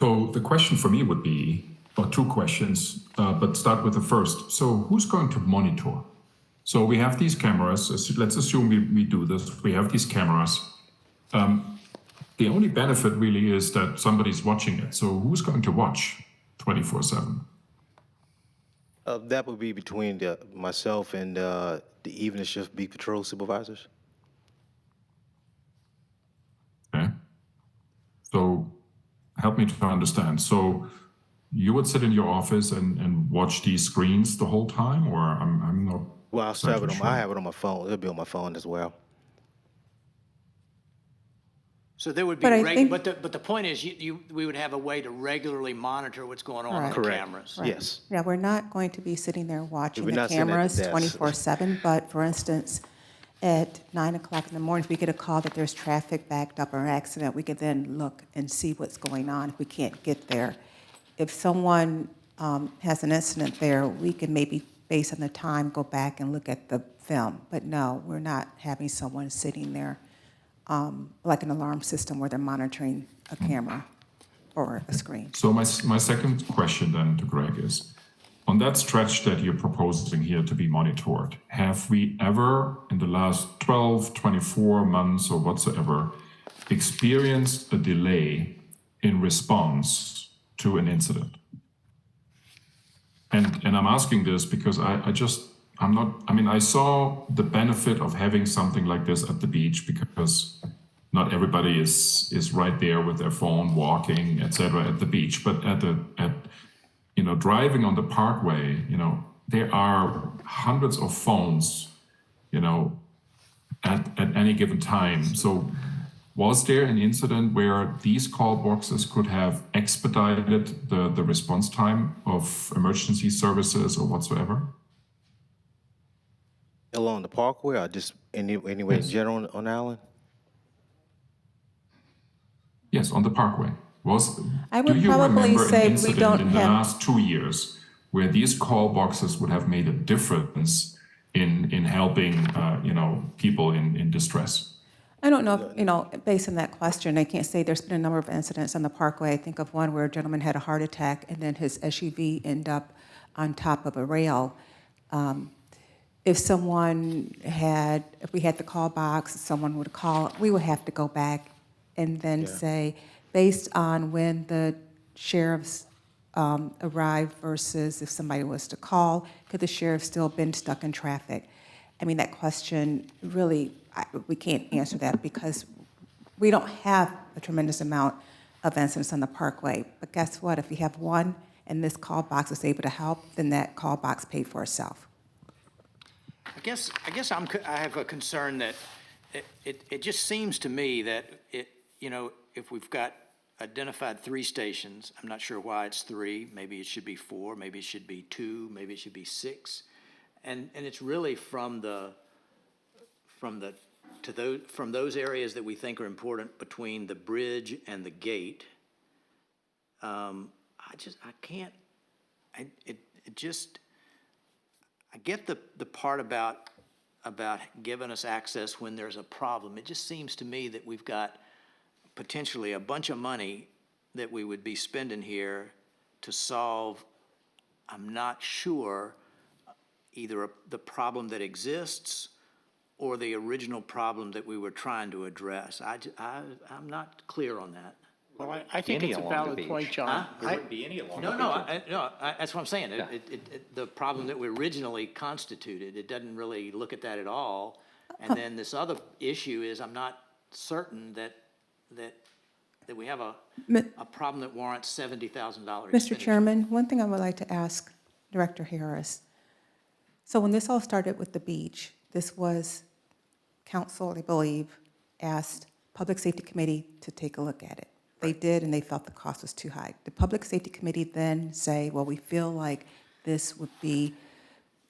So the question for me would be, or two questions, but start with the first. So who's going to monitor So we have these cameras. Let's assume we do this. We have these cameras. The only benefit really is that somebody's watching it. So who's going to watch 24/7? That would be between myself and the evening shift beat patrol supervisors. Okay. So help me to understand. So you would sit in your office and watch these screens the whole time, or I'm not. Well, I'll have it on. sure. I have it on my phone. It'll be on my phone as well. So there would be, But I think- but the point is, we would have a way to regularly monitor what's going on the Correct. cameras. Yes. Yeah, we're not going to be sitting there watching We're the not sitting at the cameras desk. 24/7, but for instance, at 9 o'clock in the morning, if we get a call that there's traffic backed up or an accident, we could then look and see what's going on if we can't get there. If someone has an incident there, we can maybe, based on the time, go back and look at the film. But no, we're not having someone sitting there like an alarm system where they're monitoring a camera or a screen. So my second question then to Greg is, on that stretch that you're proposing here to be monitored, have we ever in the last 12, 24 months or whatsoever experienced a delay in response to an incident? And I'm asking this because I saw the benefit of having something like this at the beach because not everybody is right there with their phone, walking, etc. at the beach. But driving on the parkway, there are hundreds of phones, at any given time. So was there an incident where these call boxes could have expedited the response time of emergency services or whatsoever? Along the parkway or just anywhere in general on Allen? Yes, on the parkway. I would Do you probably remember an say we incident don't in the have- last 2 years where these call boxes would have made a difference in helping, people in distress? I don't know, if, based on that question, I can't say there's been a number of incidents on the Parkway. I think of one where a gentleman had a heart attack and then his SUV ended up on top of a rail. If we had the call box, someone would call, we would have to go back and then say, based on when the sheriffs arrived versus if somebody was to call, could the sheriff still been stuck in traffic? I mean, that question really, we can't answer that because we don't have a tremendous amount of incidents on the Parkway. But guess what? If we have one and this call box is able to help, then that call box paid for itself. I guess I have a concern that it just seems to me that if we've got identified 3 stations, I'm not sure why it's 3, maybe it should be 4, maybe it should be 2, maybe it should be 6. And it's really from those areas that we think are important between the bridge and the gate. I get the part about giving us access when there's a problem. It just seems to me that we've got potentially a bunch of money that we would be spending here to solve, I'm not sure, either the problem that exists or the original problem that we were trying to address. I'm not clear on that. Well, I think Any it's a along the valid beach. point, John. There wouldn't be any along the No, beach. that's what I'm saying. Yeah. The problem that we originally constituted, it doesn't really look at that at all. And then this other issue is I'm not certain that we have a problem that warrants $70,000 Mr. Chairman, one thing I would like to ask Director Harris. So when this all started with the beach, this was council, I believe, asked Public Safety Committee to take a look at it. They did, and they felt the cost was too high. The Public Safety Committee then say, well, we feel like this would be,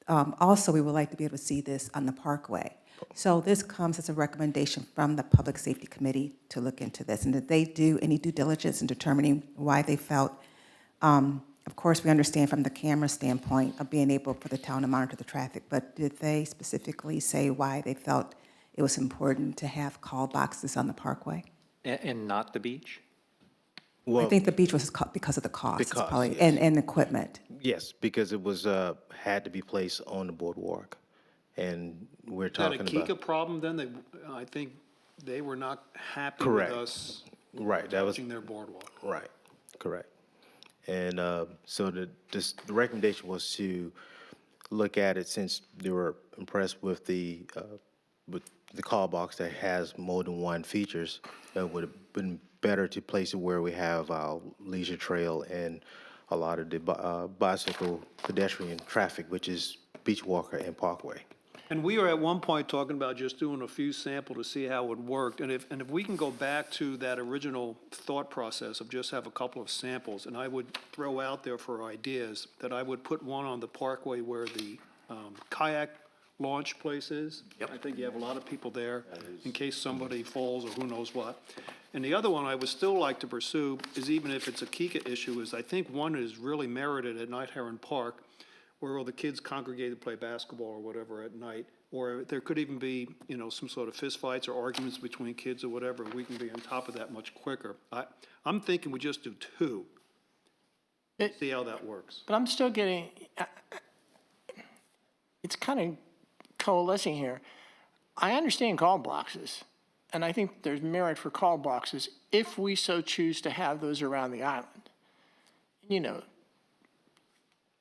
also, we would like to be able to see this on the Parkway. So this comes as a recommendation from the Public Safety Committee to look into this. And did they do any due diligence in determining why they felt, of course, we understand from the camera standpoint of being able for the town to monitor the traffic, but did they specifically say why they felt it was important to have call boxes on the Parkway? And not the beach? Well, I think the beach was because of the cost, The cost, probably, yes. and equipment. yes, because it was had to be placed on the boardwalk, And we're Is that a talking Kika about. problem then? I think they were not happy with Correct. us Right, that was, touching their boardwalk. right, correct. And so the recommendation was to look at it, since they were impressed with the call box that has more than one features. It would have been better to place it where we have our leisure trail and a lot of the bicycle pedestrian traffic, which is Beach Walker and Parkway. And we were at one point talking about just doing a few samples to see how it worked. And if we can go back to that original thought process of just have a couple of samples, and I would throw out there for ideas that I would put one on the Parkway where the kayak launch place is. Yep. I think you have a lot of people there in case somebody falls or who knows what. And the other one I would still like to pursue is, even if it's a Kika issue, is I think one is really merited at Night Heron Park, where all the kids congregate to play basketball or whatever at night. Or there could even be, you know, some sort of fistfights or arguments between kids or whatever. We can be on top of that much quicker. I'm thinking we just do two. See how that works. But I'm still getting, it's kind of coalescing here. I understand call boxes, and I think there's merit for call boxes if we so choose to have those around the island. You know,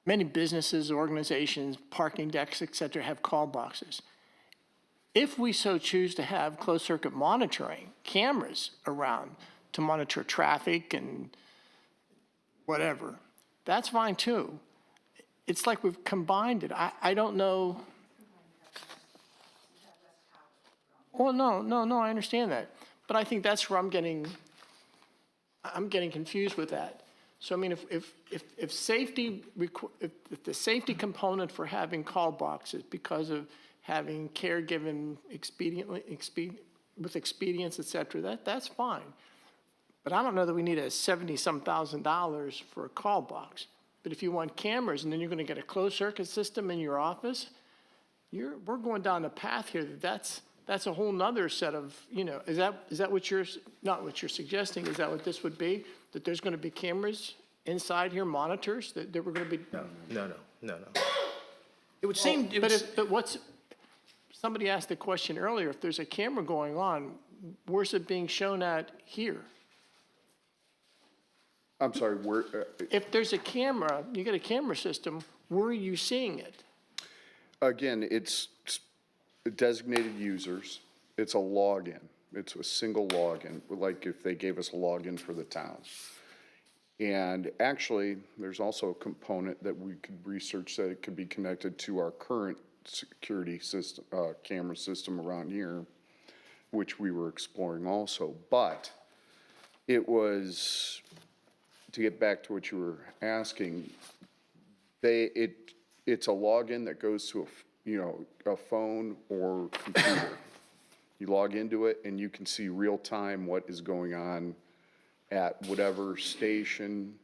many businesses, organizations, parking decks, et cetera, have call boxes. If we so choose to have closed-circuit monitoring, cameras around to monitor traffic and whatever, that's fine too. It's like we've combined it. I don't know. Well, no, I understand that. But I think that's where I'm getting confused with that. So I mean, if the safety component for having call boxes because of having care given with expedience, et cetera, that's fine. But I don't know that we need a $70-some thousand for a call box. But if you want cameras and then you're going to get a closed circuit system in your office, we're going down a path here that's a whole nother set of, you know, is that what you're, not what you're suggesting, is that what this would be? That there's going to be cameras inside here, monitors, that we're going to be? No. It would seem, But what's, somebody asked the question earlier, if there's a camera going on, where's it being shown at here? I'm sorry, where, If there's a camera, you get a camera system, where are you seeing it? again, it's designated users. It's a login. It's a single login, like if they gave us a login for the town. And actually, there's also a component that we could research that it could be connected to our current security system, camera system around here, which we were exploring also. But it was, to get back to what you were asking, it's a login that goes to a phone or computer. You log into it and you can see real time what is going on at whatever station.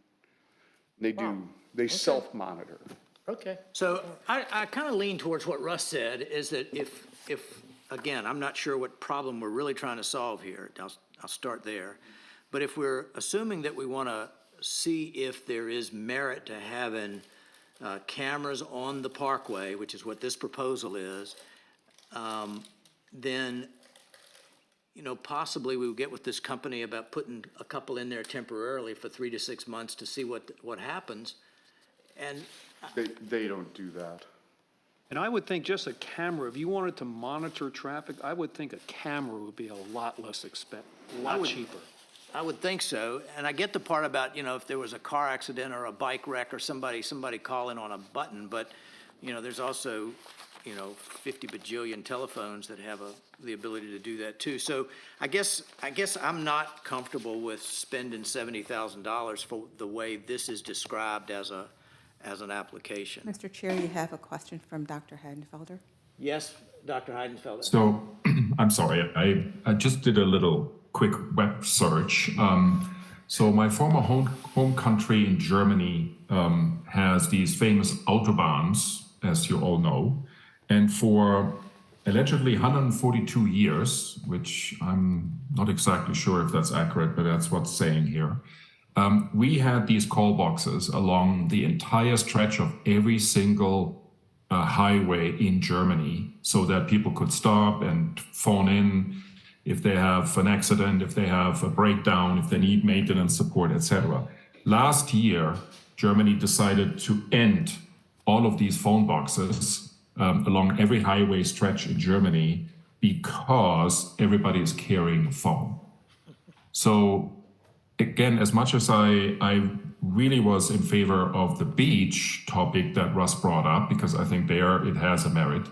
They self-monitor. Okay. so I kind of lean towards what Russ said, is that if, again, I'm not sure what problem we're really trying to solve here. I'll start there. But if we're assuming that we want to see if there is merit to having cameras on the Parkway, which is what this proposal is, then, you know, possibly we would get with this company about putting a couple in there temporarily for 3 to 6 months to see what happens. And They don't do that. And I would think just a camera, if you wanted to monitor traffic, I would think a camera would be a lot less expensive, a lot cheaper. I would think so, and I get the part about, you know, if there was a car accident or a bike wreck or somebody calling on a button, but, you know, there's also, you know, 50 bajillion telephones that have the ability to do that too. So I guess I'm not comfortable with spending $70,000 for the way this is described as an application. Mr. Chair, you have a question from Dr. Heidenfelder. Yes, Dr. Heidenfelder? So, I'm sorry, I just did a little quick web search. So my former home country in Germany has these famous Autobahns, as you all know. And for allegedly 142 years, which I'm not exactly sure if that's accurate, but that's what's saying here, we had these call boxes along the entire stretch of every single highway in Germany so that people could stop and phone in if they have an accident, if they have a breakdown, if they need maintenance support, etc. Last year, Germany decided to end all of these phone boxes along every highway stretch in Germany because everybody is carrying a phone. So again, as much as I really was in favor of the beach topic that Russ brought up, because I think there it has a merit,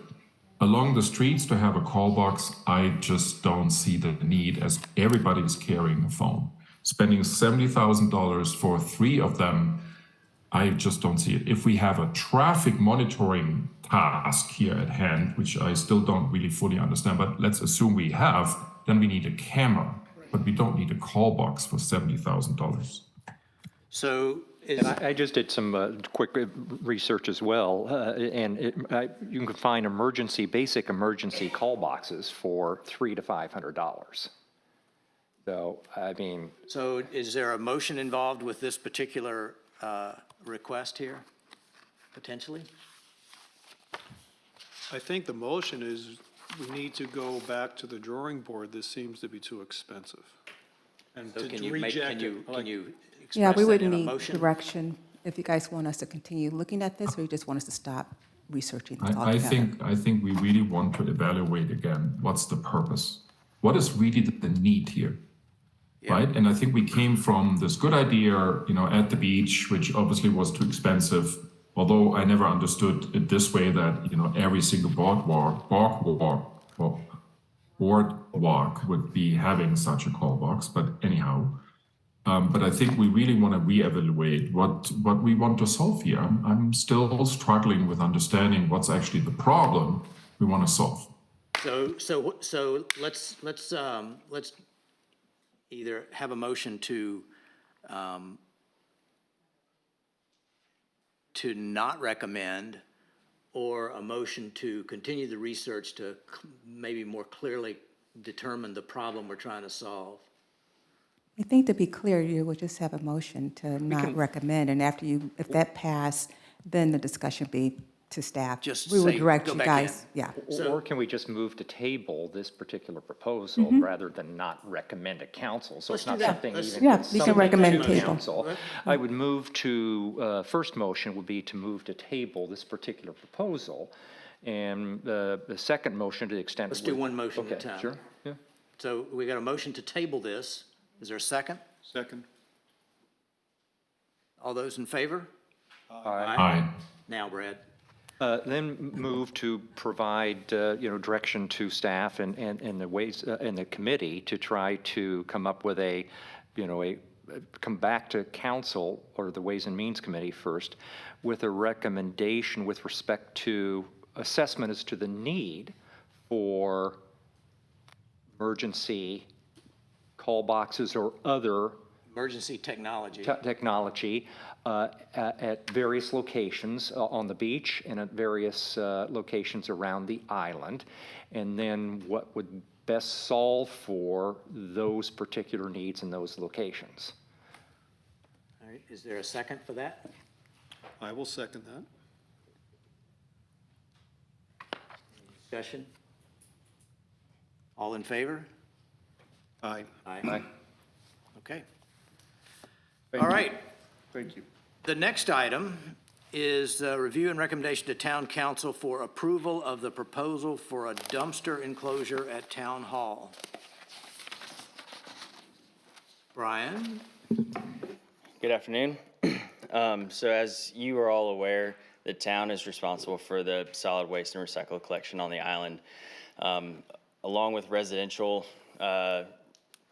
along the streets to have a call box, I just don't see the need as everybody is carrying a phone. Spending $70,000 for 3 of them, I just don't see it. If we have a traffic monitoring task here at hand, which I still don't really fully understand, but let's assume we have, then we need a camera, but we don't need a call box for $70,000. So is, And I just did some quick research as well, and you can find basic emergency call boxes for $300 to $500. So, I mean, so is there a motion involved with this particular request here, potentially? I think the motion is we need to go back to the drawing board. This seems to be too expensive. And So to can you make, reject it. can you Yeah, express we that would in a need motion? direction if you guys want us to continue looking at this, or you just want us to stop researching this altogether. I think we really want to evaluate again, what's the purpose? What is really the need here? Right? And I think we came from this good idea, at the beach, which obviously was too expensive, although I never understood it this way that, every single boardwalk would be having such a call box, but anyhow. But I think we really want to reevaluate what we want to solve here. I'm still struggling with understanding what's actually the problem we want to solve. So let's either have a motion to not recommend, or a motion to continue the research to maybe more clearly determine the problem we're trying to solve. I think to be clear, you would just have a motion to not recommend, and after if that passed, then the discussion be to staff. Just We would say, direct go you back guys, in. yeah. or can we just move to table this particular proposal rather than not recommend it council? So it's not something even. Yeah, we can recommend something to table. council. I would move to, first motion would be to move to table this particular proposal. And the second motion, to the extent. Let's do one motion at a Okay, time. sure, yeah. So we got a motion to table this. Is there a second? Second. All those in favor? Aye. Now, Brad. Then move to provide, direction to staff and the ways, and the committee to try to come up with come back to council or the Ways and Means Committee first with a recommendation with respect to assessment as to the need for emergency call boxes or other Emergency technology. technology at various locations on the beach and at various locations around the island, and then what would best solve for those particular needs in those locations. All right, is there a second for that? I will second that. Discussion? All in favor? Aye. Aye. Okay. All right. Thank you. The next item is review and recommendation to town council for approval of the proposal for a dumpster enclosure at Town Hall. Brian? Good afternoon. So as you are all aware, the town is responsible for the solid waste and recycle collection on the island, along with residential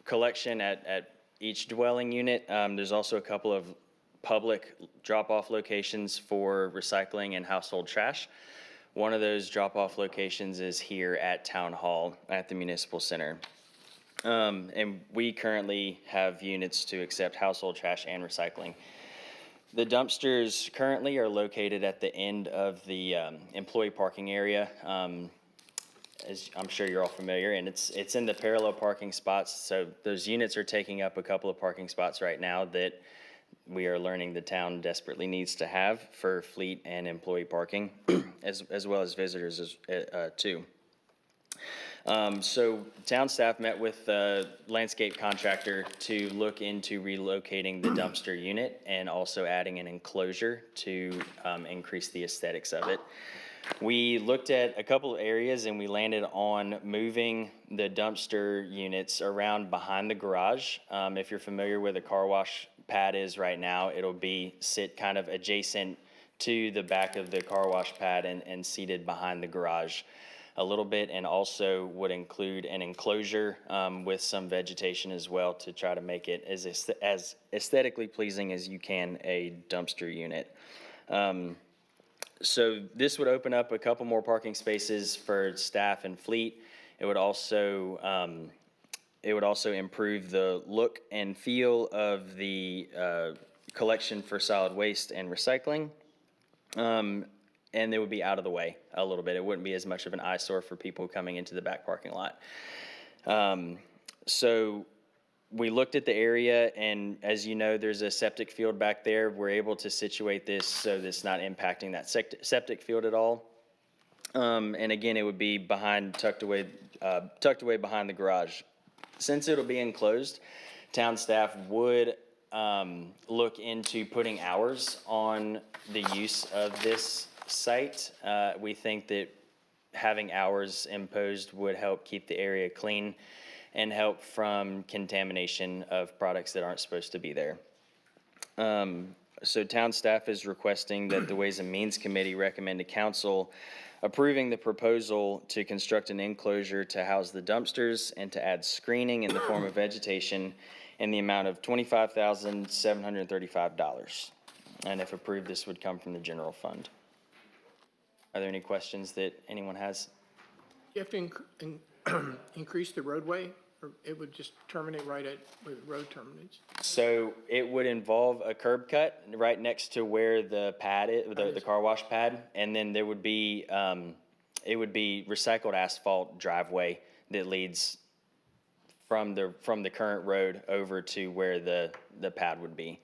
collection at each dwelling unit. There's also a couple of public drop-off locations for recycling and household trash. One of those drop-off locations is here at Town Hall at the Municipal Center. And we currently have units to accept household trash and recycling. The dumpsters currently are located at the end of the employee parking area. As I'm sure you're all familiar, and it's in the parallel parking spots. So those units are taking up a couple of parking spots right now that we are learning the town desperately needs to have for fleet and employee parking, as well as visitors too. So town staff met with the landscape contractor to look into relocating the dumpster unit and also adding an enclosure to increase the aesthetics of it. We looked at a couple of areas and we landed on moving the dumpster units around behind the garage. If you're familiar where the car wash pad is right now, it'll sit kind of adjacent to the back of the car wash pad and seated behind the garage a little bit, and also would include an enclosure with some vegetation as well to try to make it as aesthetically pleasing as you can, a dumpster unit. So this would open up a couple more parking spaces for staff and fleet. It would also improve the look and feel of the collection for solid waste and recycling. And they would be out of the way a little bit. It wouldn't be as much of an eyesore for people coming into the back parking lot. So we looked at the area, and as you know, there's a septic field back there. We're able to situate this so that it's not impacting that septic field at all. And again, it would be tucked away behind the garage. Since it'll be enclosed, town staff would look into putting hours on the use of this site. We think that having hours imposed would help keep the area clean and help from contamination of products that aren't supposed to be there. So town staff is requesting that the Ways and Means Committee recommend to council approving the proposal to construct an enclosure to house the dumpsters and to add screening in the form of vegetation in the amount of $25,735. And if approved, this would come from the general fund. Are there any questions that anyone has? You have to increase the roadway, or it would just terminate right at where the road terminates? So it would involve a curb cut right next to where the pad is, the car wash pad, and then there would be it would be recycled asphalt driveway that leads from the current road over to where the pad would be.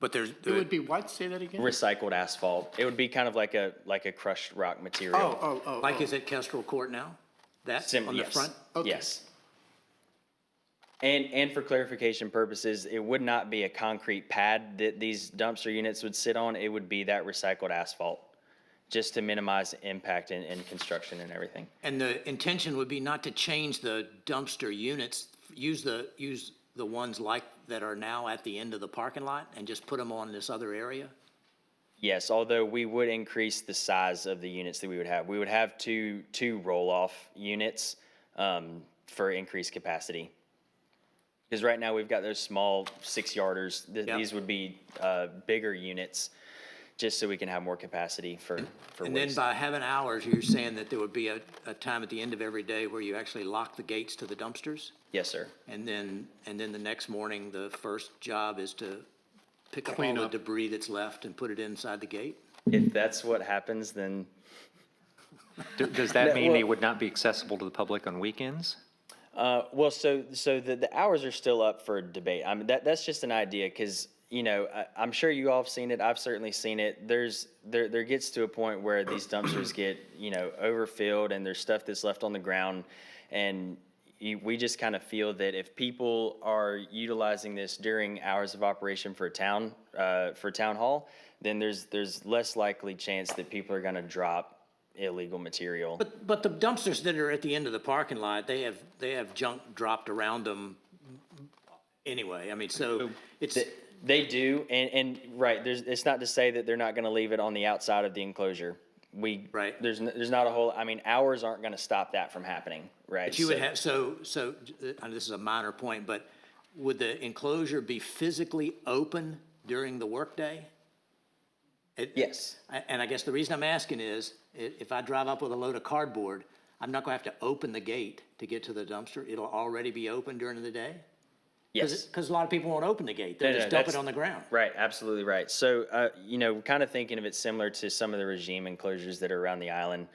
But there's. It would be what? Say that again? Recycled asphalt. It would be kind of like a crushed rock material. Like is at Kestrel Court now? That on the yes. front? Okay. Yes. And for clarification purposes, it would not be a concrete pad that these dumpster units would sit on. It would be that recycled asphalt, just to minimize impact in construction and everything. And the intention would be not to change the dumpster units, use the ones like that are now at the end of the parking lot and just put them on this other area? Yes, although we would increase the size of the units that we would have. We would have two roll-off units for increased capacity. Because right now we've got those small 6-yarders. Yep. These would be bigger units, just so we can have more capacity for And then waste. by having hours, you're saying that there would be a time at the end of every day where you actually lock the gates to the dumpsters? Yes, sir. And then the next morning, the first job is to pick up all the debris that's left and put it inside the gate? If that's what happens, then Does that mean they would not be accessible to the public on weekends? well, so the hours are still up for debate. I mean, that's just an idea, because, you know, I'm sure you all have seen it. I've certainly seen it. There gets to a point where these dumpsters get, you know, overfilled, and there's stuff that's left on the ground. And we just kind of feel that if people are utilizing this during hours of operation for town hall, then there's less likely chance that people are going to drop illegal material. But the dumpsters that are at the end of the parking lot, they have junk dropped around them anyway. I mean, so it's. They do, and right, it's not to say that they're not gonna leave it on the outside of the enclosure. Right. There's not a whole, I mean, hours aren't gonna stop that from happening, right? But you would have, so, and this is a minor point, but would the enclosure be physically open during the workday? Yes. And I guess the reason I'm asking is, if I drive up with a load of cardboard, I'm not gonna have to open the gate to get to the dumpster. It'll already be open during the day? Yes. Because a lot of people won't open the gate. They'll just dump it on the ground. Right, absolutely right. So, you know, kind of thinking of it similar to some of the regime enclosures that are around the island.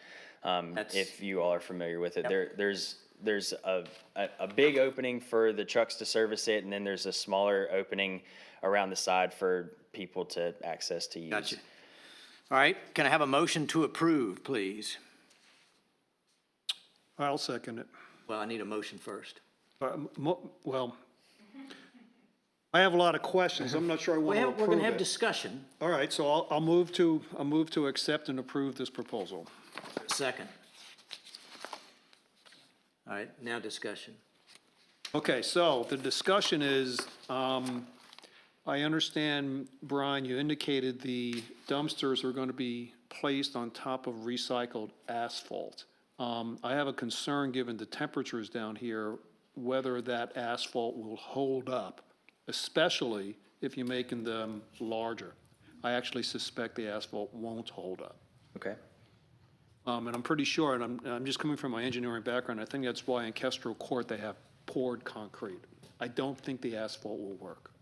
If you all are familiar with it, there's there's a big opening for the trucks to service it, and then there's a smaller opening around the side for people to access to use. Gotcha. All right, can I have a motion to approve, please? I'll second it. Well, I need a motion first. Well, I have a lot of questions. I'm not sure I want to We're approve gonna have it. discussion. All right, so I'll move to accept and approve this proposal. Second. All right, now discussion. Okay, so the discussion is, I understand, Brian, you indicated the dumpsters are going to be placed on top of recycled asphalt. I have a concern, given the temperatures down here, whether that asphalt will hold up, especially if you're making them larger. I actually suspect the asphalt won't hold up. Okay. And I'm pretty sure, and I'm just coming from my engineering background, I think that's why in Kestrel Court they have poured concrete. I don't think the asphalt will work.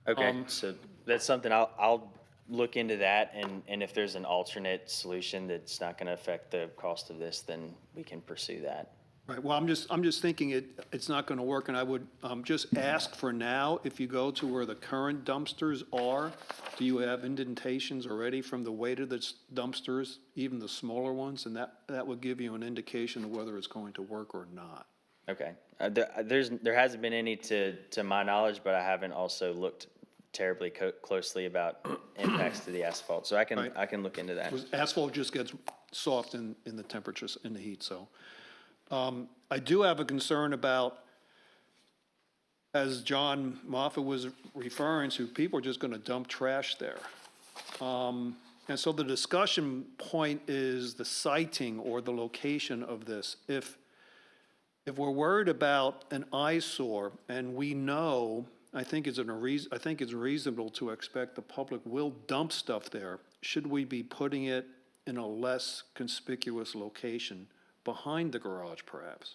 Okay, so that's something I'll look into that, and if there's an alternate solution that's not gonna affect the cost of this, then we can pursue that. Right, well, I'm just thinking it's not gonna work, and I would, just ask for now, if you go to where the current dumpsters are, do you have indentations already from the weight of the dumpsters, even the smaller ones? And that would give you an indication of whether it's going to work or not. Okay, there hasn't been any to my knowledge, but I haven't also looked terribly closely about impacts to the asphalt, so I can look into that. Because asphalt just gets soft in the temperatures, in the heat, so. I do have a concern about, as John Moffett was referring to, people are just gonna dump trash there. And so the discussion point is the siting or the location of this. If we're worried about an eyesore, and we know, I think it's reasonable to expect the public will dump stuff there, should we be putting it in a less conspicuous location, behind the garage perhaps?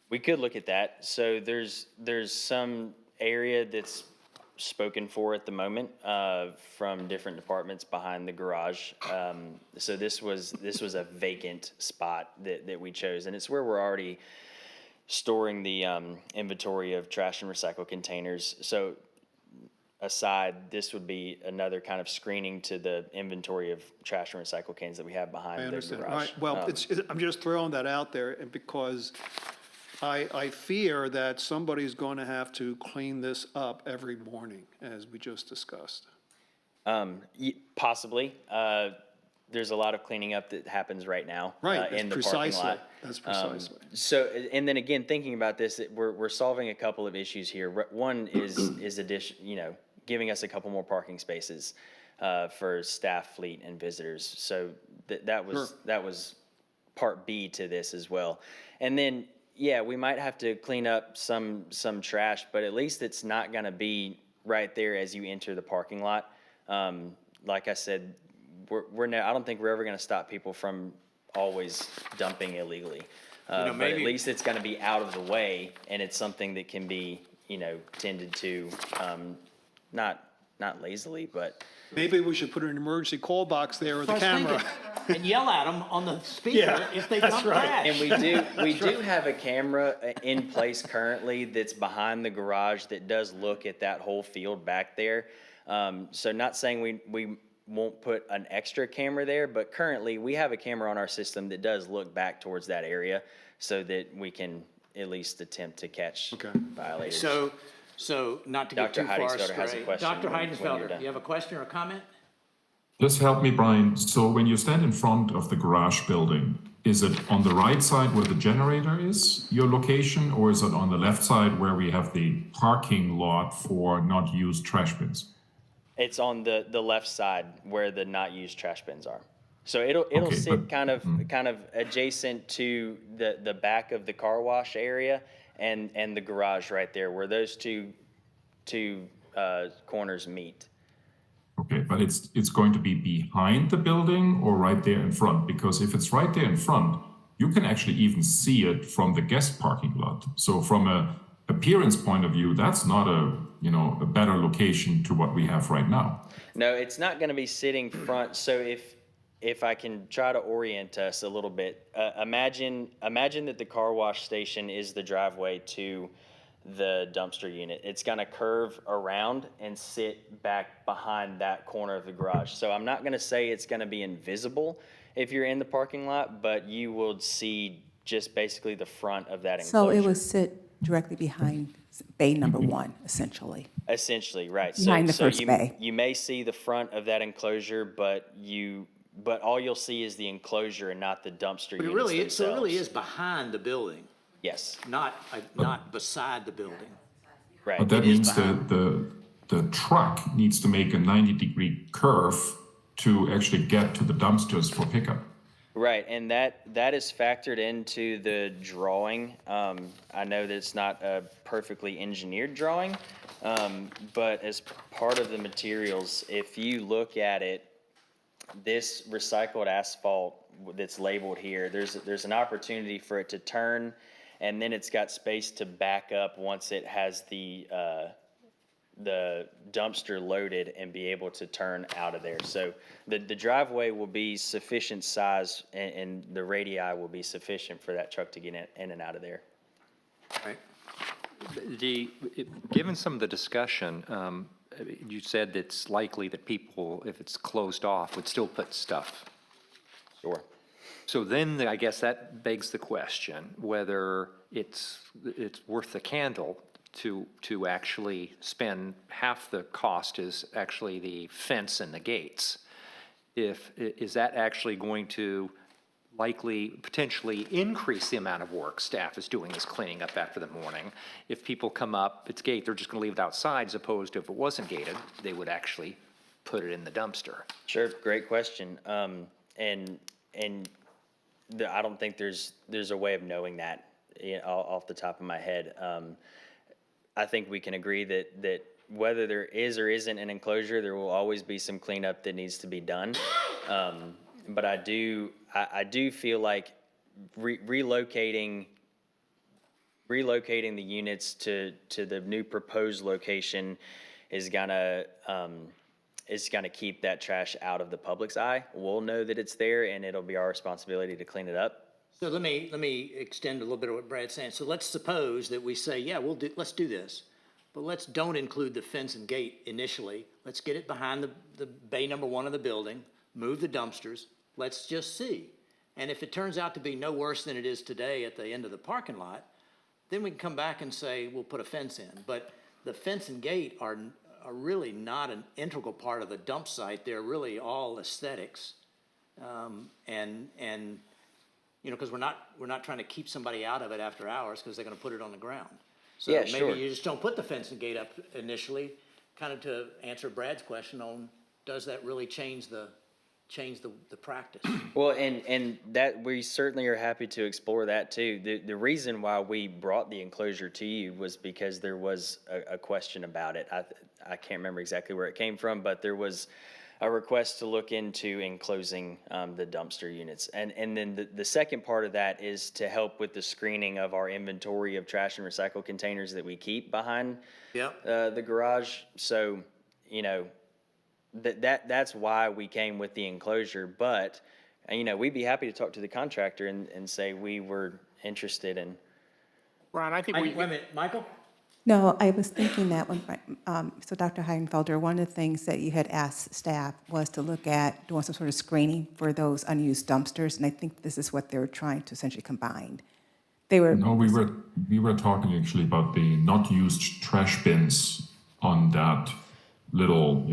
We could look at that. So there's some area that's spoken for at the moment from different departments behind the garage. So this was a vacant spot that we chose, and it's where we're already storing the inventory of trash and recycle containers. So aside, this would be another kind of screening to the inventory of trash and recycle cans that we have behind I the understand. garage. All right, well, I'm just throwing that out there, and because I fear that somebody's going to have to clean this up every morning, as we just discussed. Possibly. There's a lot of cleaning up that happens right now Right, in the precisely. parking lot. That's precisely. So, and then again, thinking about this, we're solving a couple of issues here. One is giving us a couple more parking spaces for staff, fleet, and visitors. So that was part B to this as well. And then, yeah, we might have to clean up some trash, but at least it's not going to be right there as you enter the parking lot. Like I said, I don't think we're ever going to stop people from always dumping illegally. But at least it's going to be out of the way, and it's something that can be, tended to, not lazily, but. Maybe we should put an emergency call box there with the camera. And yell at them on the speaker if they dump trash. And we do have a camera in place currently that's behind the garage that does look at that whole field back there. So not saying we won't put an extra camera there, but currently we have a camera on our system that does look back towards that area so that we can at least attempt to catch violators. So not to get Dr. too far Heidensfelder has a astray. question Dr. when you're Heidensfelder, done. you have a question or a comment? Just help me, Brian. So when you stand in front of the garage building, is it on the right side where the generator is, your location, or is it on the left side where we have the parking lot for not used trash bins? It's on the left side where the not used trash bins are. So it'll Okay, sit but- kind of adjacent to the back of the car wash area and the garage right there, where those two corners meet. Okay, but it's going to be behind the building or right there in front? Because if it's right there in front, you can actually even see it from the guest parking lot. So from a appearance point of view, that's not a better location to what we have right now. No, it's not going to be sitting front. So if I can try to orient us a little bit, imagine that the car wash station is the driveway to the dumpster unit. It's gonna curve around and sit back behind that corner of the garage. So I'm not gonna say it's gonna be invisible if you're in the parking lot, but you will see just basically the front of that So enclosure. it would sit directly behind bay number one, essentially. Essentially, right. Behind the first you, bay. You may see the front of that enclosure, but all you'll see is the enclosure and not the dumpster But it units really, themselves. so it really is behind the building, Yes, not beside the building. right. But that It is means the truck needs to make a 90-degree curve to actually get to the dumpsters for pickup. Right, and that is factored into the drawing. I know that it's not a perfectly engineered drawing, but as part of the materials, if you look at it, this recycled asphalt that's labeled here, there's an opportunity for it to turn, and then it's got space to back up once it has the dumpster loaded and be able to turn out of there. So the driveway will be sufficient size and the radii will be sufficient for that truck to get in and out of there. Right. Given some of the discussion, you said it's likely that people, if it's closed off, would still put stuff. Sure. So then, I guess that begs the question, whether it's worth the candle to actually spend half the cost is actually the fence and the gates. Is that actually going to likely potentially increase the amount of work staff is doing, is cleaning up after the morning? If people come up, it's gate, they're just gonna leave it outside, as opposed to if it wasn't gated, they would actually put it in the dumpster. Sure, great question. I don't think there's a way of knowing that off the top of my head. I think we can agree that whether there is or isn't an enclosure, there will always be some cleanup that needs to be done. But I do feel like relocating the units to the new proposed location is gonna keep that trash out of the public's eye. We'll know that it's there, and it'll be our responsibility to clean it up. So let me extend a little bit of what Brad's saying. So let's suppose that we say, yeah, let's do this, but let's don't include the fence and gate initially. Let's get it behind the bay number one of the building, move the dumpsters, let's just see. And if it turns out to be no worse than it is today at the end of the parking lot, then we can come back and say, we'll put a fence in. But the fence and gate are really not an integral part of the dump site. They're really all aesthetics. You know, because we're not trying to keep somebody out of it after hours because they're gonna put it on the ground. So Yeah, sure. maybe you just don't put the fence and gate up initially, kind of to answer Brad's question on, does that really change the practice? Well, and that, we certainly are happy to explore that too. The reason why we brought the enclosure to you was because there was a question about it. I can't remember exactly where it came from, but there was a request to look into enclosing the dumpster units. And then the second part of that is to help with the screening of our inventory of trash and recycle containers that we keep behind the garage. So, you know, that's why we came with the enclosure. But, you know, we'd be happy to talk to the contractor and say we were interested in. Ron, I think Wait a minute, Michael? No, I was thinking that when, so Dr. Heidenfelder, one of the things that you had asked staff was to look at doing some sort of screening for those unused dumpsters, and I think this is what they were trying to essentially combine. They were. No, we were talking actually about the not used trash bins on that little,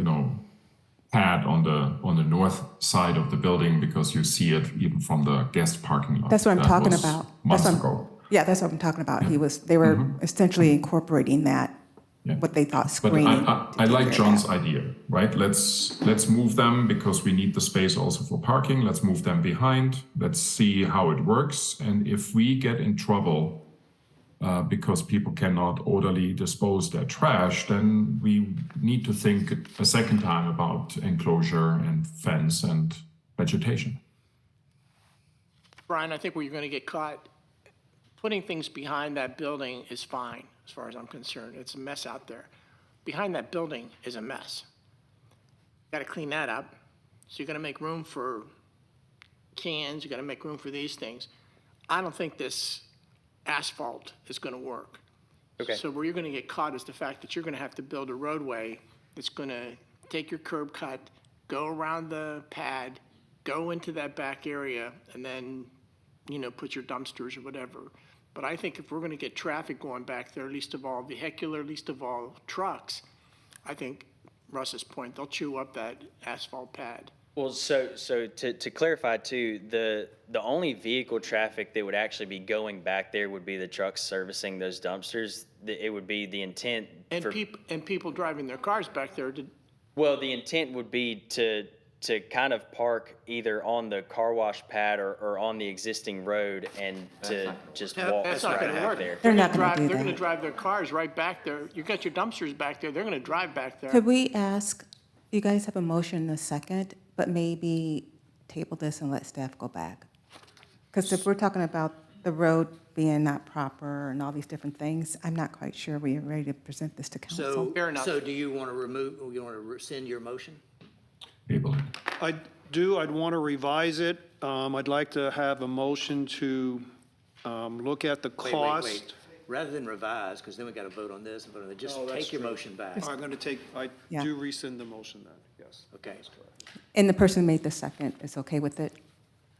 pad on the north side of the building, because you see it even from the guest parking lot. That's what I'm That talking was about. Months ago. Yeah, that's what I'm talking about. They were essentially incorporating that, Yeah. what they thought But screening. I like John's idea, right? Let's move them because we need the space also for parking. Let's move them behind. Let's see how it works. And if we get in trouble because people cannot orderly dispose their trash, then we need to think a second time about enclosure and fence and vegetation. Brian, I think where you're going to get caught, putting things behind that building is fine, as far as I'm concerned. It's a mess out there. Behind that building is a mess. Got to clean that up. So you're going to make room for cans, you gotta make room for these things. I don't think this asphalt is gonna work. Okay. So where you're gonna get caught is the fact that you're gonna have to build a roadway that's gonna take your curb cut, go around the pad, go into that back area, and then, put your dumpsters or whatever. But I think if we're gonna get traffic going back there, least of all vehicular, least of all trucks, I think Russ's point, they'll chew up that asphalt pad. Well, so to clarify too, the only vehicle traffic that would actually be going back there would be the trucks servicing those dumpsters. It would be the intent And for, people driving their cars back there to, well, the intent would be to kind of park either on the car wash pad or on the existing road and to just walk that's not right gonna back work. there. They're not gonna drive- do They're gonna that. drive their cars right back there. You got your dumpsters back there, they're gonna drive back there. Could we ask, you guys have a motion in a second, but maybe table this and let staff go back? Because if we're talking about the road being not proper and all these different things, I'm not quite sure we are ready to present this to council. So, Fair enough. so do you want to rescind your motion? Table it. I'd want to revise it. I'd like to have a motion to look at the Wait. cost. Rather than revise, because then we got to vote on this and vote on that, just Oh, that's take your true. motion back. I'm going to take, I Yeah. do rescind the motion then, yes. Okay. And the person who made the second is okay with it?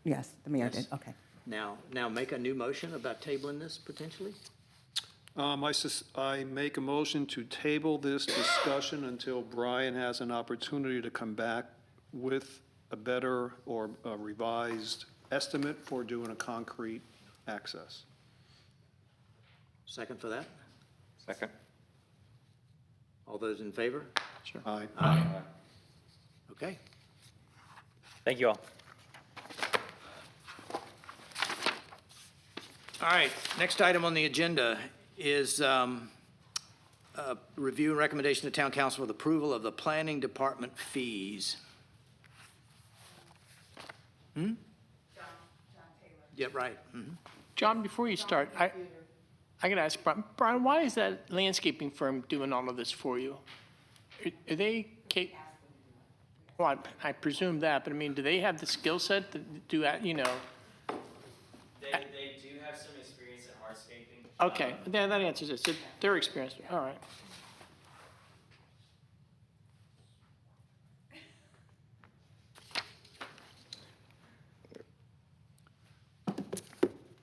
Yes, the mayor did, okay. Now make a new motion about tabling this potentially? I make a motion to table this discussion until Brian has an opportunity to come back with a better or a revised estimate for doing a concrete access. Second for that? Second. All those in favor? Aye. Aye. Okay. Thank you all. All right, next item on the agenda is review and recommendation to town council with approval of the planning department fees. John Taylor. Yeah, right. Mhm. John, before you start, I gotta ask Brian, why is that landscaping firm doing all of this for you? Are they, well, I presume that, but I mean, do they have the skill set to do that, They do have some experience in hardscaping. Okay, that answers it. So they're experienced, all right.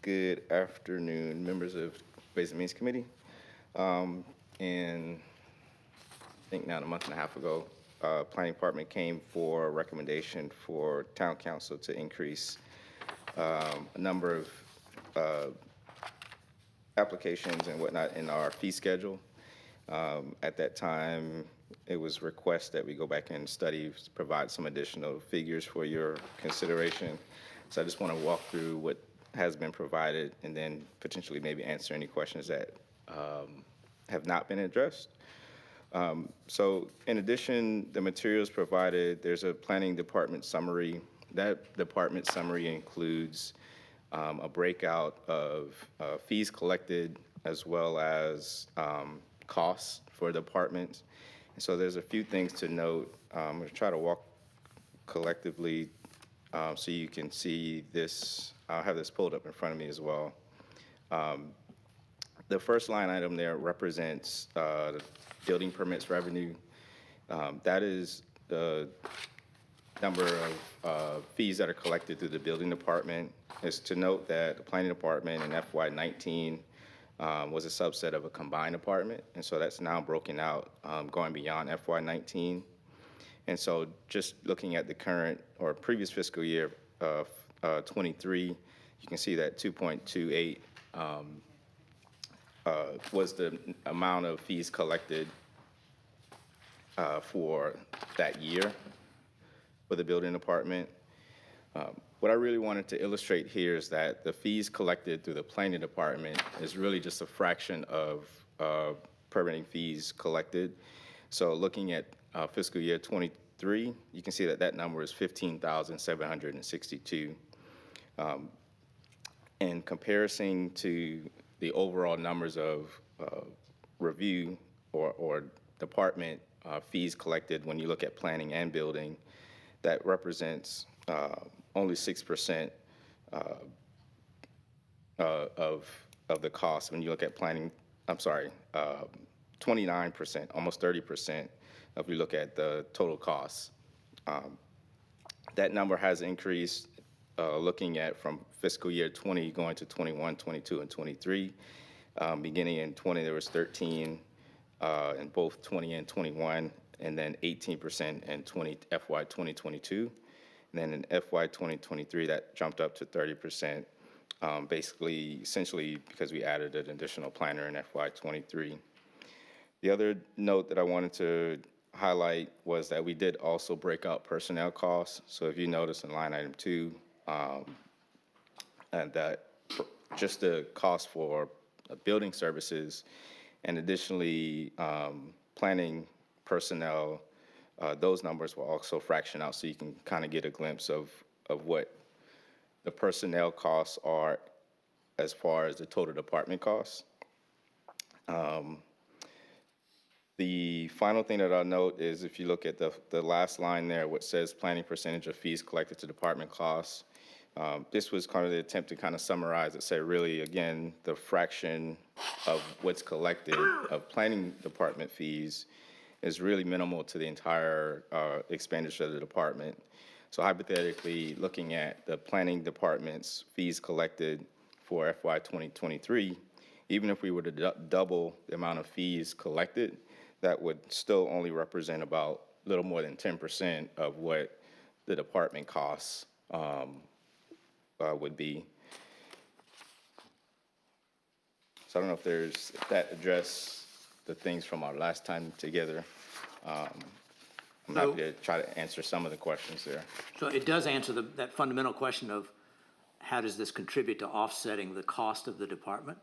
Good afternoon, members of Ways and Means Committee. And I think now a month and a half ago, Planning Department came for a recommendation for Town Council to increase a number of applications and whatnot in our fee schedule. At that time, it was request that we go back and study, provide some additional figures for your consideration. So I just want to walk through what has been provided and then potentially maybe answer any questions that have not been addressed. So in addition, the materials provided, there's a planning department summary. That department summary includes a breakout of fees collected as well as costs for departments. And so there's a few things to note. I'm going to try to walk collectively so you can see this. I'll have this pulled up in front of me as well. The first line item there represents the building permits revenue. That is the number of fees that are collected through the building department. It's to note that the planning department in FY19 was a subset of a combined department, and so that's now broken out going beyond FY19. And so just looking at the current or previous fiscal year of 23, you can see that 2.28 was the amount of fees collected for that year for the building department. What I really wanted to illustrate here is that the fees collected through the planning department is really just a fraction of permitting fees collected. So looking at fiscal year 23, you can see that that number is 15,762. In comparison to the overall numbers of review or department fees collected when you look at planning and building, that represents only 6% of the cost. When you look at planning, 29%, almost 30% if you look at the total costs. That number has increased looking at from fiscal year 20 going to 21, 22, and 23. Beginning in 20, there was 13 in both 20 and 21, and then 18% in FY 2022. And then in FY 2023, that jumped up to 30%, essentially because we added an additional planner in FY 23. The other note that I wanted to highlight was that we did also break out personnel costs. So if you notice in line item 2, and that just the cost for building services and additionally planning personnel, those numbers will also fraction out so you can kind of get a glimpse of what the personnel costs are as far as the total department costs. The final thing that I'll note is if you look at the last line there, what says planning percentage of fees collected to department costs, this was kind of the attempt to kind of summarize it, say really, again, the fraction of what's collected of planning department fees is really minimal to the entire expenditure of the department. So hypothetically, looking at the planning department's fees collected for FY 2023, even if we were to double the amount of fees collected, that would still only represent about a little more than 10% of what the department costs would be. So I don't know if that addressed the things from our last time together. I'm happy to try to answer some of the questions there. So it does answer that fundamental question of how does this contribute to offsetting the cost of the department?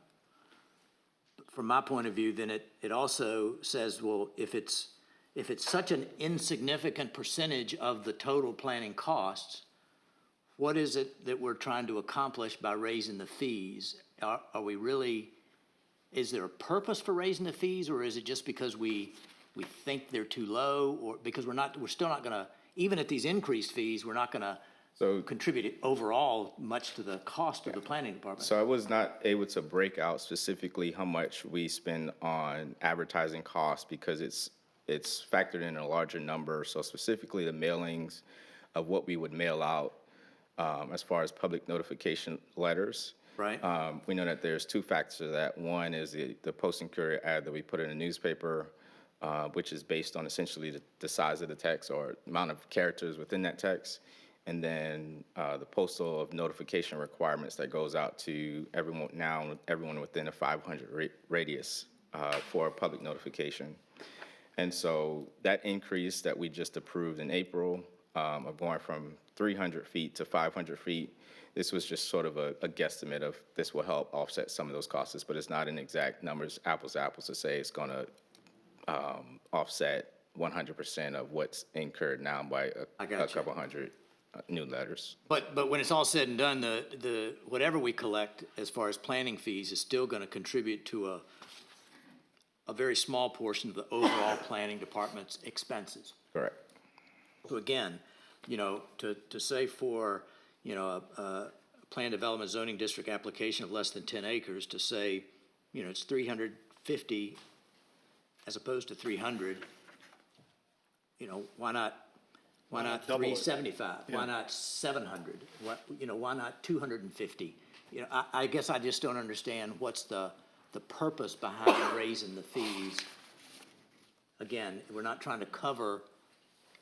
From my point of view, then it also says, well, if it's such an insignificant percentage of the total planning costs, what is it that we're trying to accomplish by raising the fees? Are we really, is there a purpose for raising the fees, or is it just because we think they're too low, or because we're still not gonna, even at these increased fees, we're not gonna contribute overall much to the cost of the planning department? So I was not able to break out specifically how much we spend on advertising costs because it's factored in a larger number. So specifically the mailings of what we would mail out as far as public notification letters. Right. We know that there's two factors to that. One is the Post and Courier ad that we put in a newspaper, which is based on essentially the size of the text or amount of characters within that text. And then the postal of notification requirements that goes out to everyone within a 500 radius for public notification. And so that increase that we just approved in April of going from 300 feet to 500 feet, this was just sort of a guesstimate of this will help offset some of those costs, but it's not an exact numbers, apples to apples, to say it's going to offset 100% of what's incurred now by a couple hundred new letters. But when it's all said and done, the whatever we collect as far as planning fees is still going to contribute to a very small portion of the overall planning department's expenses. Correct. So again, to say for, a plan development zoning district application of less than 10 acres, to say, it's 350 as opposed to 300, why not 375? Yeah. Why not 700? Why not 250? I guess I just don't understand what's the purpose behind raising the fees. Again, we're not trying to cover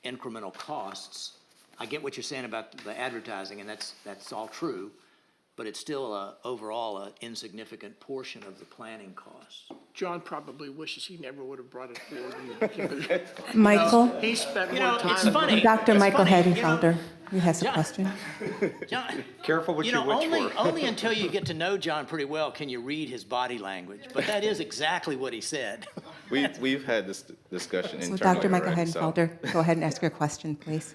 incremental costs. I get what you're saying about the advertising, and that's all true, but it's still overall an insignificant portion of the planning costs. John probably wishes he never would have brought it forward. Michael? He spent more time. It's funny. Dr. Michael funny, Heidenfelder, you have a question? John, Careful what you wish for. only until you get to know John pretty well can you read his body language, but that is exactly what he said. We've had this discussion So internally Dr. Michael already, so- Heidenfelder, go ahead and ask your question, please.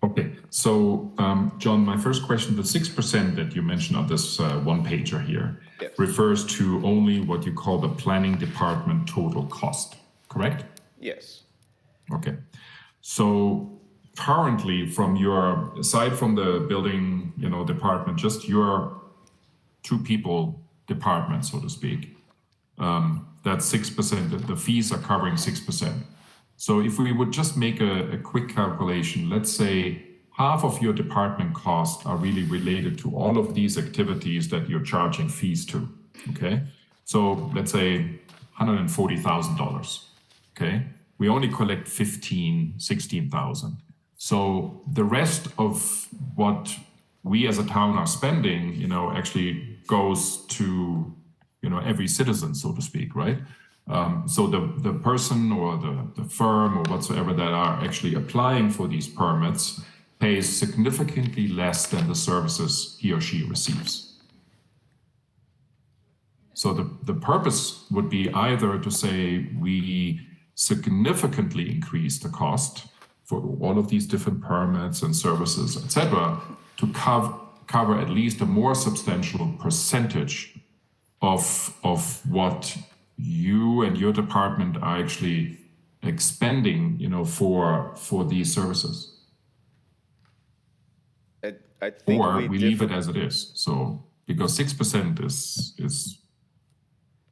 Okay, so John, my first question, the 6% that you mentioned on this one-pager here Yes. refers to only what you call the planning department total cost, correct? Yes. Okay, so currently aside from the building, department, just your two people department, so to speak, that's 6%, the fees are covering 6%. So if we would just make a quick calculation, let's say half of your department costs are really related to all of these activities that you're charging fees to, okay? So let's say $140,000, okay? We only collect 16,000. So the rest of what we as a town are spending, actually goes to, every citizen, so to speak, right? So the person or the firm or whatsoever that are actually applying for these permits pays significantly less than the services he or she receives. So the purpose would be either to say we significantly increase the cost for all of these different permits and services, et cetera, to cover at least a more substantial percentage of what you and your department are actually expending, for these services. I think Or we leave it as it is. So because 6% is.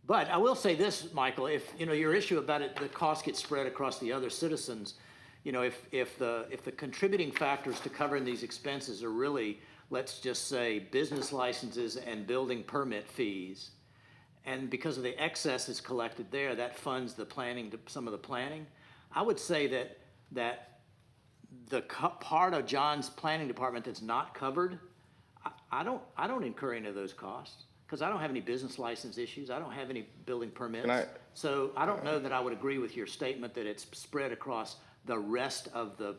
But I will say this, Michael, if, your issue about it, the cost gets spread across the other citizens, if the contributing factors to covering these expenses are really, let's just say, business licenses and building permit fees, and because of the excess that's collected there, that funds the planning, some of the planning, I would say that the part of John's planning department that's not covered, I don't incur any of those costs. Because I don't have any business license issues, I don't have any building permits. So I don't know that I would agree with your statement that it's spread across the rest of the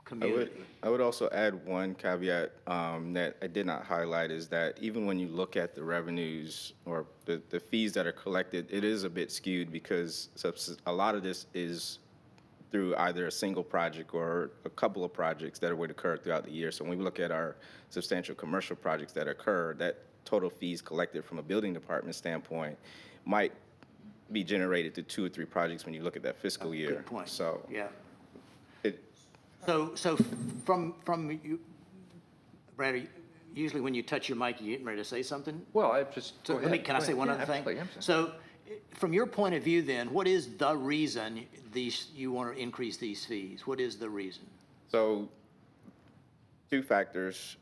community. I would also add one caveat that I did not highlight is that even when you look at the revenues or the fees that are collected, it is a bit skewed because a lot of this is through either a single project or a couple of projects that would occur throughout the year. So when we look at our substantial commercial projects that occur, that total fees collected from a building department standpoint might be generated to 2 or 3 projects when you look at that fiscal year. Good point. So Yeah. it, So from you, Brad, usually when you touch your mic, you getting ready to say something? Well, I just, So can I say one other thing? So from your point of view then, what is the reason you want to increase these fees? What is the reason? So 2 factors.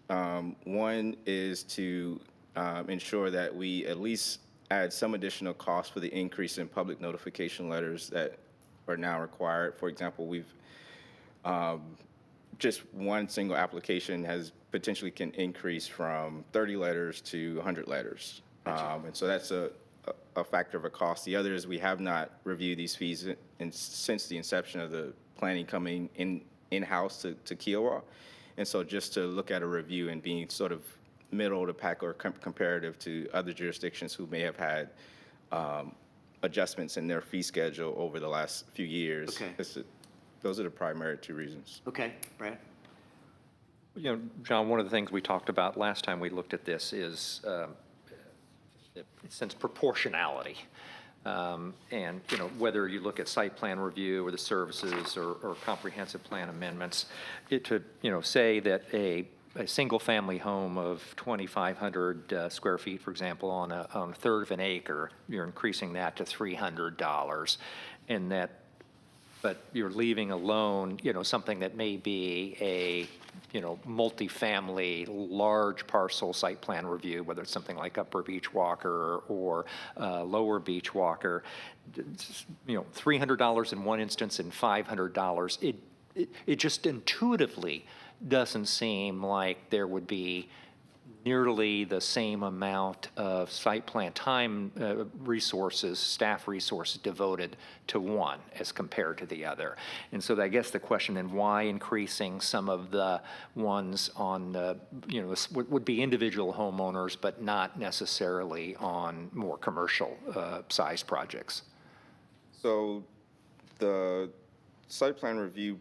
One is to ensure that we at least add some additional cost for the increase in public notification letters that are now required. For example, we've just one single application has potentially can increase from 30 letters to 100 letters. And so that's a factor of a cost. The other is we have not reviewed these fees since the inception of the planning coming in-house to Kiowa. And so just to look at a review and being sort of middle of the pack or comparative to other jurisdictions who may have had adjustments in their fee schedule over the last few years. Okay. Those are the primary 2 reasons. Okay, Brad? John, one of the things we talked about last time we looked at this is, since proportionality. And, whether you look at site plan review or the services or comprehensive plan amendments, say that a single-family home of 2,500 square feet, for example, on a third of an acre, you're increasing that to $300, and but you're leaving alone, something that may be a, multifamily, large parcel site plan review, whether it's something like Upper Beach Walker or Lower Beach Walker, $300 in one instance and $500. It just intuitively doesn't seem like there would be nearly the same amount of site plan time resources, staff resources devoted to one as compared to the other. And so I guess the question then, why increasing some of the ones on the, would be individual homeowners, but not necessarily on more commercial sized projects? So the site plan review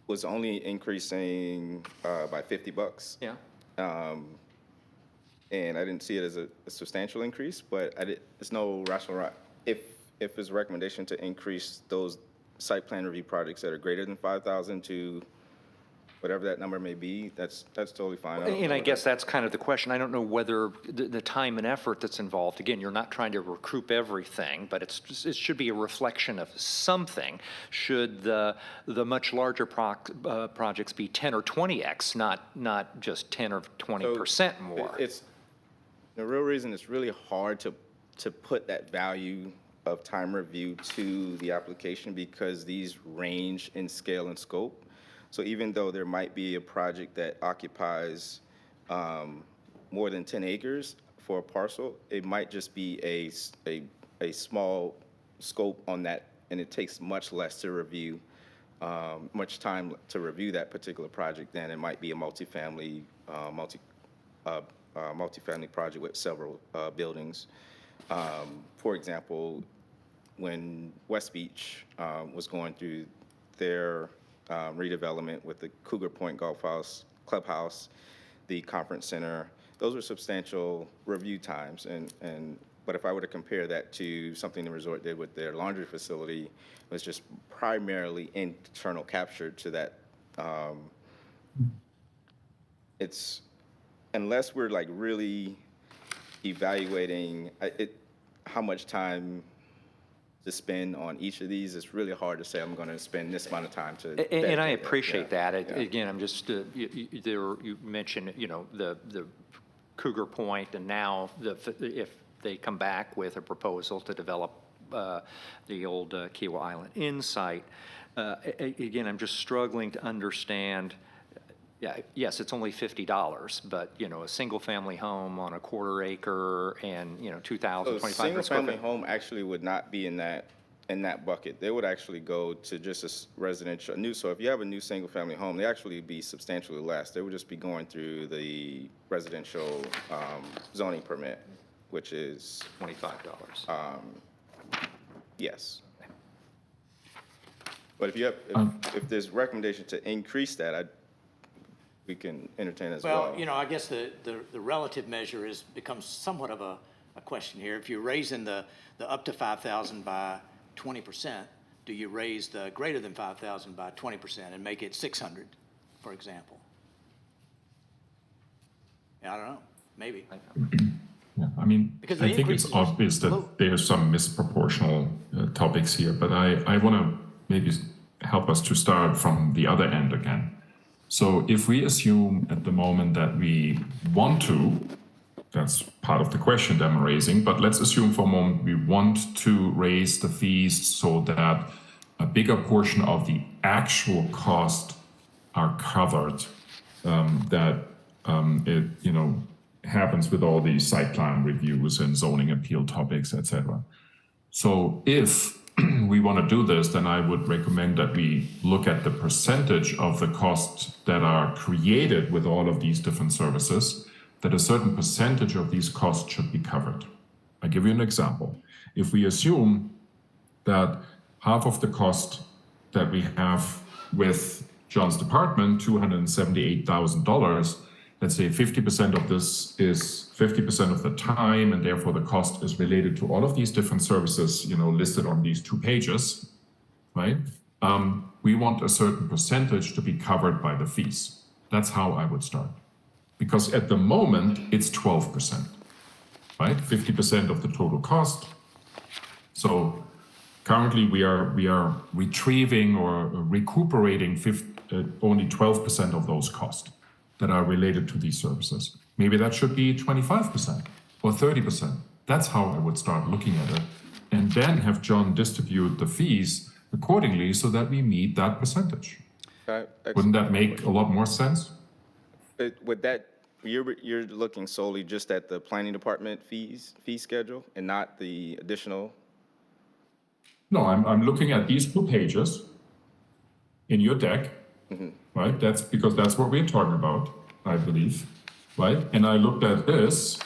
was only increasing by $50. Yeah. And I didn't see it as a substantial increase, but it's no rational, if it's a recommendation to increase those site plan review projects that are greater than 5,000 to whatever that number may be, that's totally fine. And I guess that's kind of the question. I don't know whether the time and effort that's involved, again, you're not trying to recoup everything, but it should be a reflection of something. Should the much larger projects be 10 or 20x, not just 10 or 20% more? It's, the real reason it's really hard to put that value of time review to the application because these range in scale and scope. So even though there might be a project that occupies more than 10 acres for a parcel, it might just be a small scope on that, and it takes much less to review, much time to review that particular project than it might be a multifamily, multifamily project with several buildings. For example, when West Beach was going through their redevelopment with the Cougar Point Golf House, Clubhouse, the Conference Center. Those were substantial review times. But if I were to compare that to something the resort did with their laundry facility, it was just primarily internal capture to that. It's, unless we're like really evaluating how much time to spend on each of these, it's really hard to say I'm going to spend this amount of time to. And I appreciate that. Again, I'm just, you mentioned, the Cougar Point, and now if they come back with a proposal to develop the old Kiawah Island Insight, again, I'm just struggling to understand. Yes, it's only $50, but, a single-family home on a quarter acre and, 2,000, 2,500 square feet. Single-family home actually would not be in that bucket. They would actually go to just a residential, so if you have a new single-family home, they actually be substantially less. They would just be going through the residential zoning permit, which is $25. Yes. But if there's recommendation to increase that, we can entertain as well. Well, I guess the relative measure becomes somewhat of a question here. If you're raising the up to 5,000 by 20%, do you raise the greater than 5,000 by 20% and make it 600, for example? I don't know, maybe. Yeah, I mean, Because I the think it's increases obvious that there's some misproportional topics here, but I want to maybe help us to start from the other end again. So if we assume at the moment that we want to, that's part of the question that I'm raising, but let's assume for a moment we want to raise the fees so that a bigger portion of the actual cost are covered, that it, happens with all these site plan reviews and zoning appeal topics, etc. So if we want to do this, then I would recommend that we look at the percentage of the costs that are created with all of these different services, that a certain percentage of these costs should be covered. I'll give you an example. If we assume that half of the cost that we have with John's department, $278,000, let's say 50% of this is 50% of the time, and therefore the cost is related to all of these different services, listed on these 2 pages, right? We want a certain percentage to be covered by the fees. That's how I would start. Because at the moment, it's 12%, right? 50% of the total cost. So currently we are retrieving or recuperating only 12% of those costs that are related to these services. Maybe that should be 25% or 30%. That's how I would start looking at it. And then have John distribute the fees accordingly so that we meet that percentage. Wouldn't that make a lot more sense? With that, you're looking solely just at the planning department fee schedule and not the additional? No, I'm looking at these 2 pages in your deck, right? That's because that's what we're talking about, I believe, right? And I looked at this,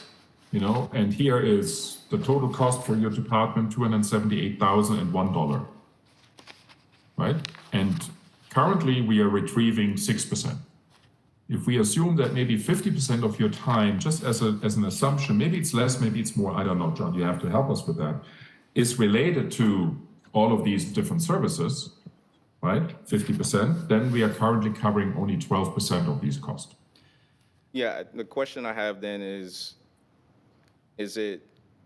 and here is the total cost for your department, $278,001, right? And currently we are retrieving 6%. If we assume that maybe 50% of your time, just as an assumption, maybe it's less, maybe it's more, I don't know, John, you have to help us with that, is related to all of these different services, right? 50%, then we are currently covering only 12% of these costs. Yeah, the question I have then is it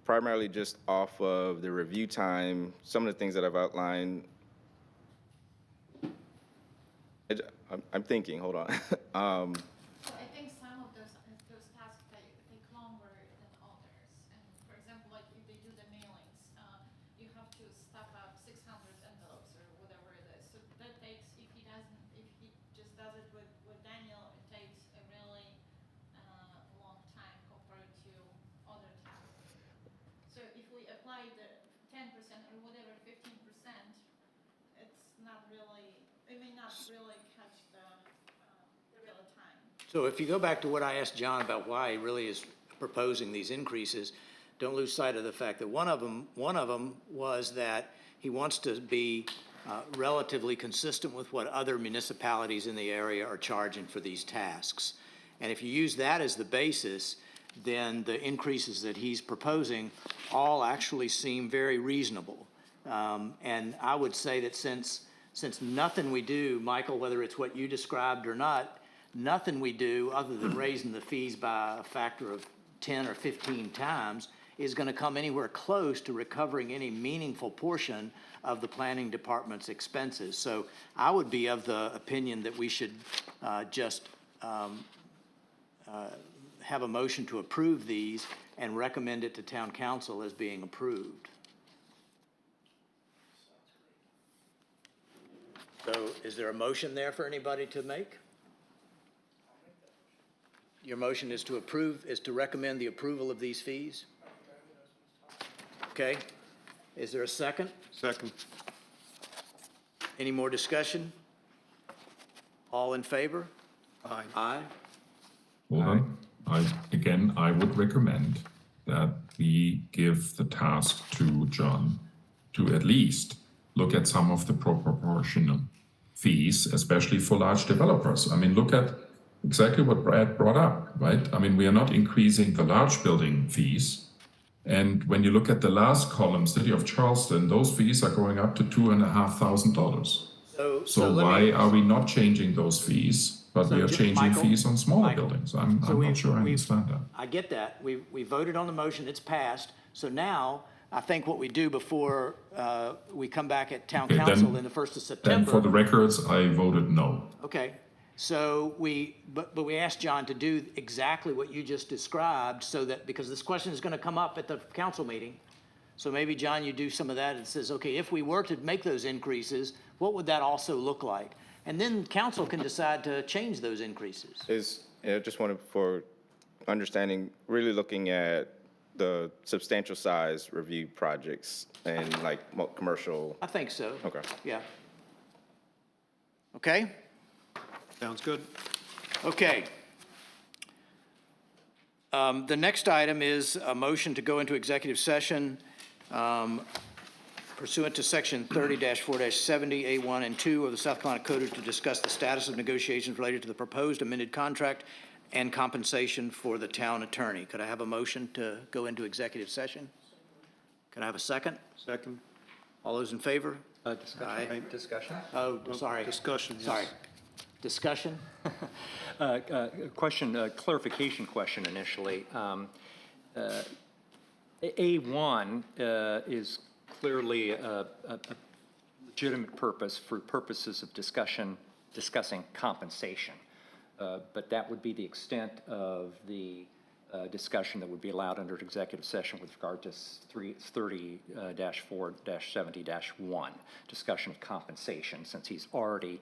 primarily just off of the review time, some of the things that I've outlined? I'm thinking, hold on. So I think some of those tasks take longer than others. And for example, like if they do the mailings, you have to stuff up 600 envelopes or whatever it is. So that takes, if he just does it with Daniel, it takes a really long time compared to other tasks. So if we apply the 10% or whatever, 15%, it's not really, it may not really catch the real time. So if you go back to what I asked John about why he really is proposing these increases, don't lose sight of the fact that one of them was that he wants to be relatively consistent with what other municipalities in the area are charging for these tasks. And if you use that as the basis, then the increases that he's proposing all actually seem very reasonable. And I would say that since nothing we do, Michael, whether it's what you described or not, nothing we do other than raising the fees by a factor of 10 or 15 times is going to come anywhere close to recovering any meaningful portion of the planning department's expenses. So I would be of the opinion that we should just have a motion to approve these and recommend it to town council as being approved. So is there a motion there for anybody to make? Your motion is to approve, is to recommend the approval of these fees? Okay. Is there a second? Second. Any more discussion? All in favor? Aye. Aye. Hold on. I would recommend that we give the task to John to at least look at some of the proportional fees, especially for large developers. I mean, look at exactly what Brad brought up, right? I mean, we are not increasing the large building fees. And when you look at the last column, City of Charleston, those fees are going up to $2,500. So why are we not changing those fees, but we are changing Michael, fees on smaller Michael, buildings? I'm not sure I understand that. I get that. We voted on the motion, it's passed. So now, I think what we do before we come back at town Okay, council then- in the 1st of Then for the September. records, I voted no. Okay, so but we asked John to do exactly what you just described so that, because this question is going to come up at the council meeting. So maybe, John, you do some of that and says, okay, if we were to make those increases, what would that also look like? And then council can decide to change those increases. Just wanted for understanding, really looking at the substantial size review projects and like commercial. I think so. Okay. Yeah. Okay? Sounds good. Okay. The next item is a motion to go into executive session pursuant to Section 30-4-70, A1 and 2 of the South Carolina Code to discuss the status of negotiations related to the proposed amended contract and compensation for the town attorney. Could I have a motion to go into executive session? Could I have a second? Second. All those in favor? Discussion? Discussion? Oh, sorry. Discussion, yes. Sorry. Discussion? Question, clarification question initially. A1 is clearly a legitimate purpose for purposes of discussing compensation. But that would be the extent of the discussion that would be allowed under executive session with regard to 30-4-70-1, discussion of compensation, since he's already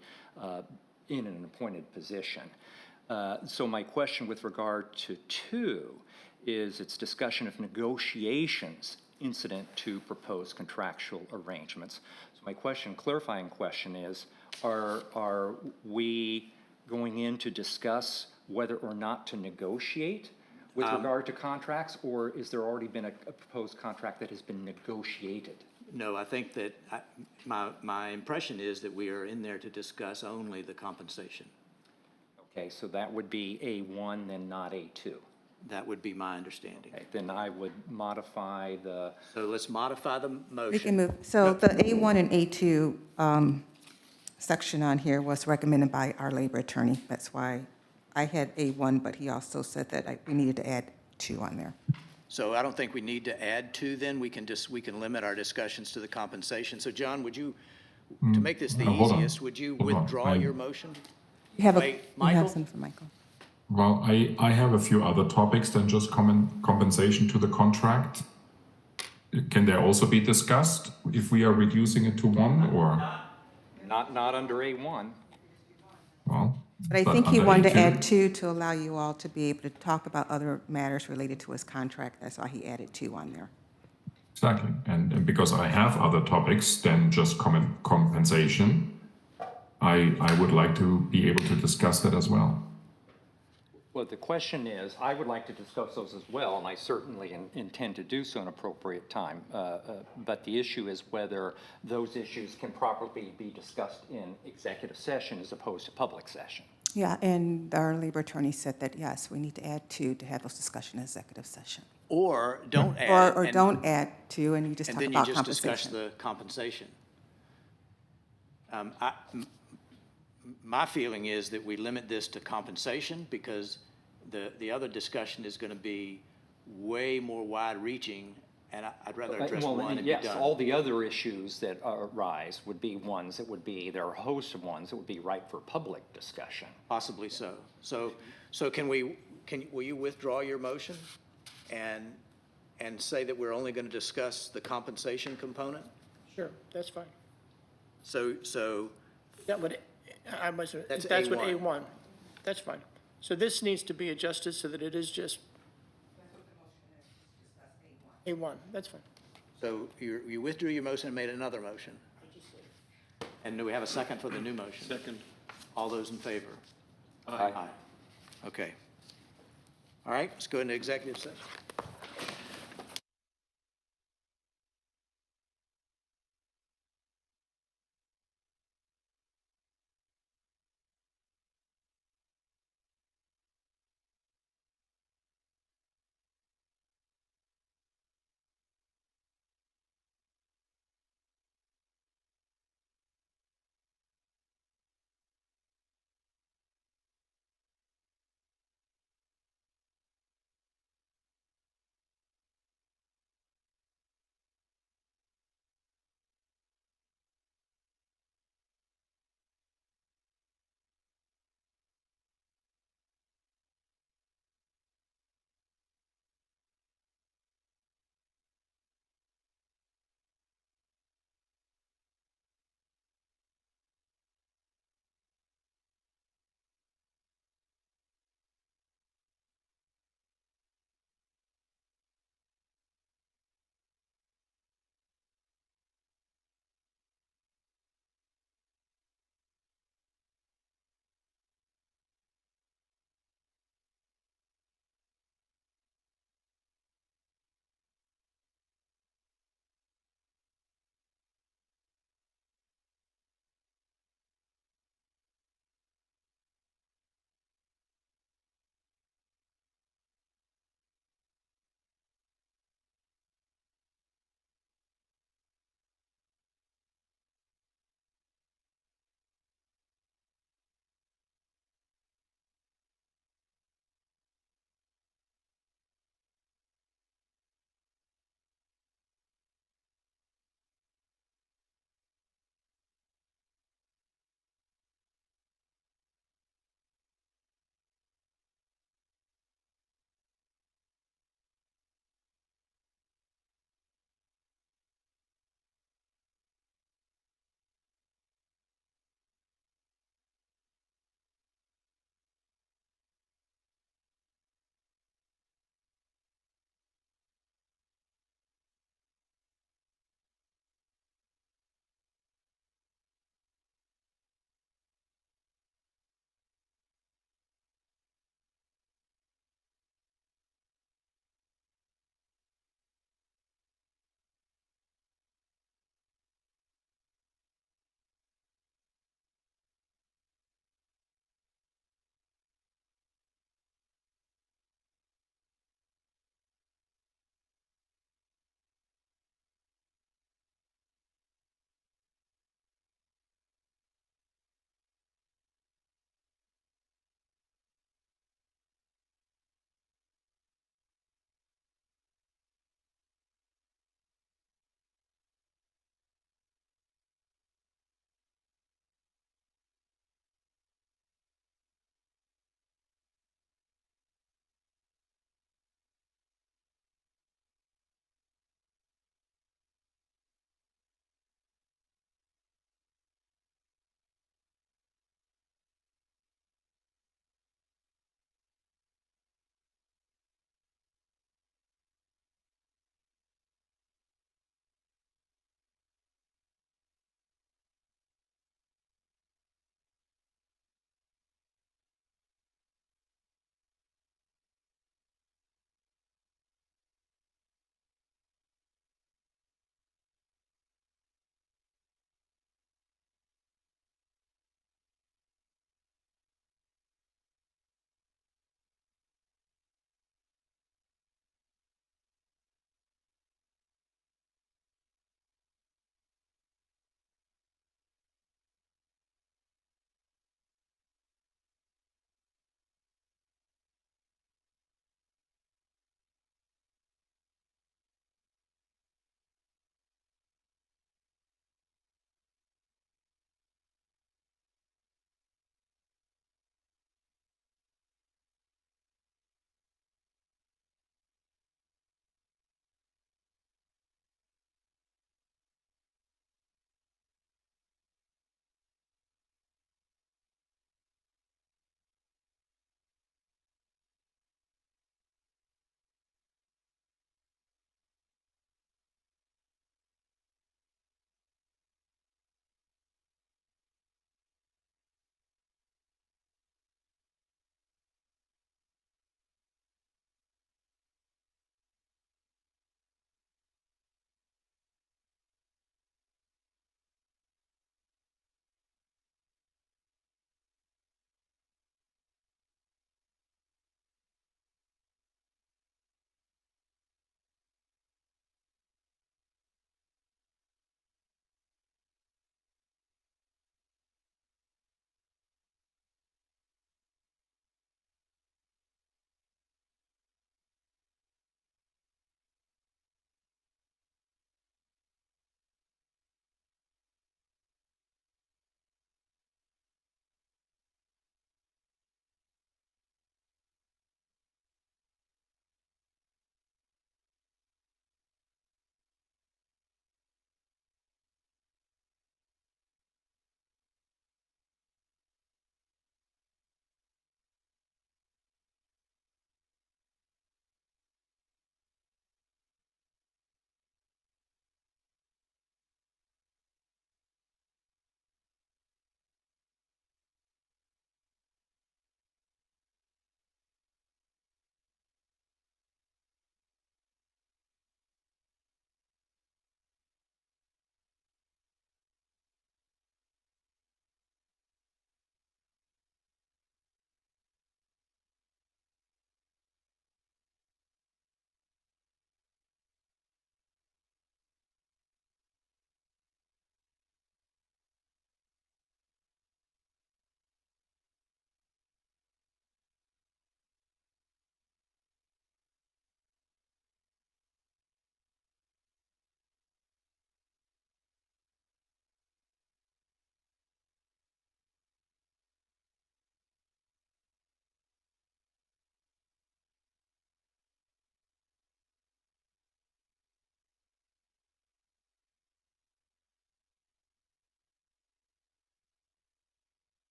in an appointed position. So my question with regard to 2 is its discussion of negotiations incident to proposed contractual arrangements. So my question, clarifying question is, are we going in to discuss whether or not to negotiate with regard to contracts, or is there already been a proposed contract that has been negotiated? No, I think that my impression is that we are in there to discuss only the compensation. Okay, so that would be A1 and not A2. That would be my understanding. Okay, then I would modify the, So let's modify the motion. We can move, so the A1 and A2 section on here was recommended by our labor attorney. That's why I had A1, but he also said that we needed to add 2 on there. So I don't think we need to add 2 then. We can limit our discussions to the compensation. So John, would you, to make this the hold on. easiest, would you Hold on. withdraw your motion? You have Wait, Michael? something for Michael. Well, I have a few other topics than just compensation to the contract. Can they also be discussed if we are reducing it to 1 or, Not under A1. well? But I think he under wanted to A2? add 2 to allow you all to be able to talk about other matters related to his contract. That's why he added 2 on there. Exactly, and because I have other topics than just compensation, I would like to be able to discuss that as well. Well, the question is, I would like to discuss those as well, and I certainly intend to do so in appropriate time. But the issue is whether those issues can properly be discussed in executive session as opposed to public session. Yeah, and our labor attorney said that, yes, we need to add 2 to have those discussions in executive session. Or don't add. Or and- don't add 2, and you just And talk then you about just discuss compensation. the compensation. My feeling is that we limit this to compensation because the other discussion is going to be way more wide-reaching, and I'd rather address Well, one and be yes, done. all the other issues that arise would be ones that would be, there are a host of ones that would be ripe for public discussion. Possibly so. So will you withdraw your motion and say that we're only going to discuss the compensation component? Sure, that's fine. So That would, That's that's what A1. A1, that's fine. So this needs to be adjusted so that it is just A1, that's fine. So you withdrew your motion and made another motion? And do we have a second for the new motion? Second. All those in favor? Aye. Okay. All right, let's go into executive session.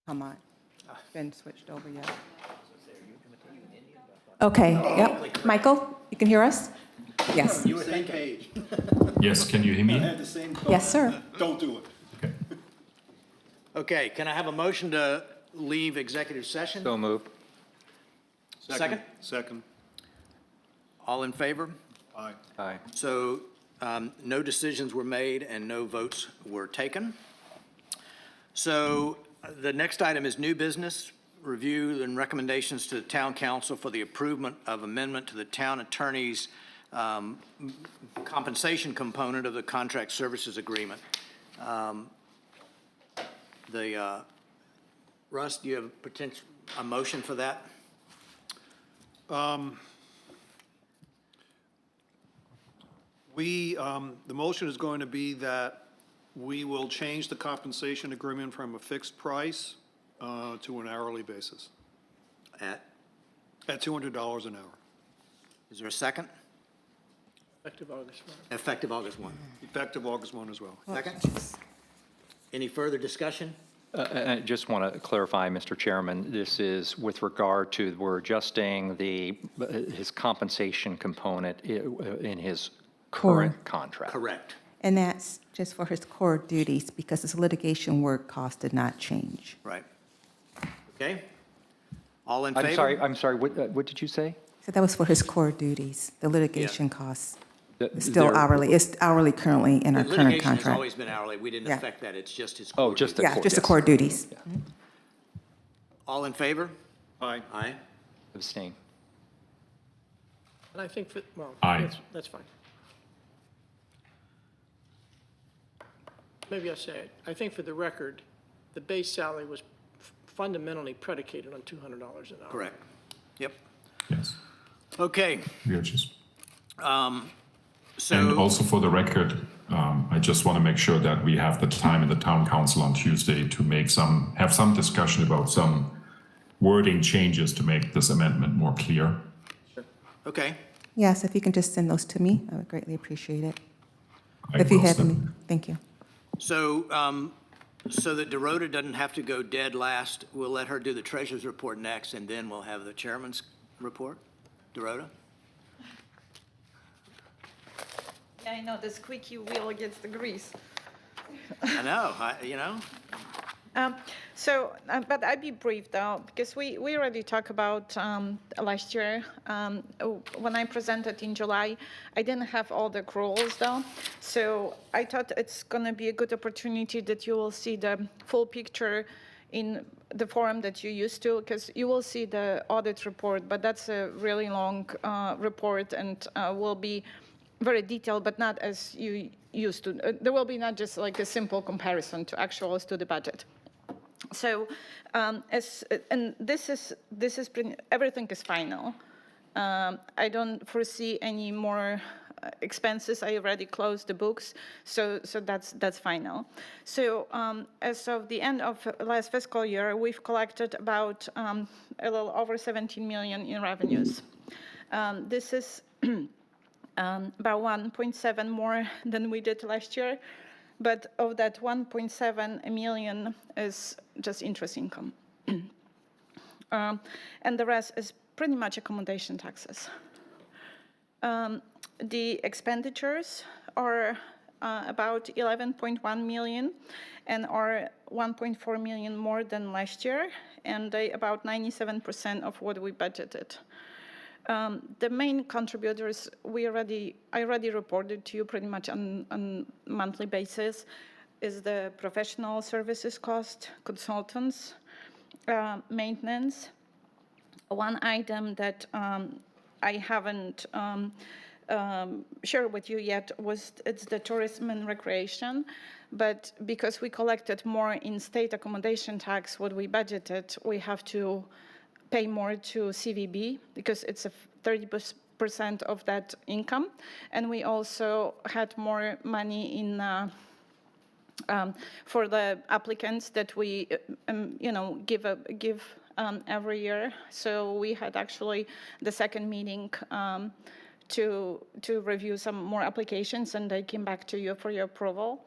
Come on. Been switched over yet. Okay, yep. Michael, you can hear us? Yes. You were thinking. Yes, can you hear me? Yes, sir. Don't do it. Okay, can I have a motion to leave executive session? So moved. Second? Second. All in favor? Aye. Aye. So no decisions were made and no votes were taken. So the next item is new business, review and recommendations to the town council for the approval of amendment to the town attorney's compensation component of the contract services agreement. Russ, do you have a motion for that? The motion is going to be that we will change the compensation agreement from a fixed price to an hourly basis At, at $200 an hour. is there a second? Effective August 1. Effective August 1. Effective August 1 as well. Second? Any further discussion? I just want to clarify, Mr. Chairman, this is with regard to, we're adjusting his compensation component in his current contract. Correct. And that's just for his core duties because his litigation work cost did not change. Right. Okay? All in favor? I'm sorry, what did you say? So that was for his core duties, the litigation costs. Th- It's still there- hourly, it's hourly currently in our current Litigation has contract. always been hourly. We didn't Yeah. affect that. It's just his. Oh, core just the duties. Yeah, just the core duties. All in favor? Aye. Aye. Abstain. And I think, well, Aye. that's fine. Maybe I'll say it. I think for the record, the base salary was fundamentally predicated on $200 an hour. Correct. Yep. Yes. Okay, We are just. And so, also for the record, I just want to make sure that we have the time in the town council on Tuesday to have some discussion about some wording changes to make this amendment more clear. okay. Yes, if you can just send those to me, I would greatly appreciate it. I If you will have send- any, thank you. So, so that Dorota doesn't have to go dead last, we'll let her do the treasurer's report next, and then we'll have the chairman's report. Dorota? Yeah, I know, the squeaky wheel gets the grease. I know, you know? But I'd be brief though, because we already talked about last year. When I presented in July, I didn't have all the accruals though. So I thought it's gonna be a good opportunity that you will see the full picture in the forum that you used to, because you will see the audit report, but that's a really long report and will be very detailed, but not as you used to. There will be not just like a simple comparison to actuals to the budget. So, everything is final. I don't foresee any more expenses. I already closed the books, so that's final. So, as of the end of last fiscal year, we've collected about a little over 17 million in revenues. This is about 1.7 more than we did last year. But of that 1.7 million is just interest income. And the rest is pretty much accommodation taxes. The expenditures are about 11.1 million and are 1.4 million more than last year, and they about 97% of what we budgeted. The main contributors, I already reported to you pretty much on monthly basis, is the professional services cost, consultants, maintenance. One item that I haven't shared with you yet it's the tourism and recreation, but because we collected more in state accommodation tax, what we budgeted, we have to pay more to CVB because it's a 30% of that income. And we also had more money in for the applicants that we, give every year. So we had actually the second meeting to review some more applications, and they came back to you for your approval.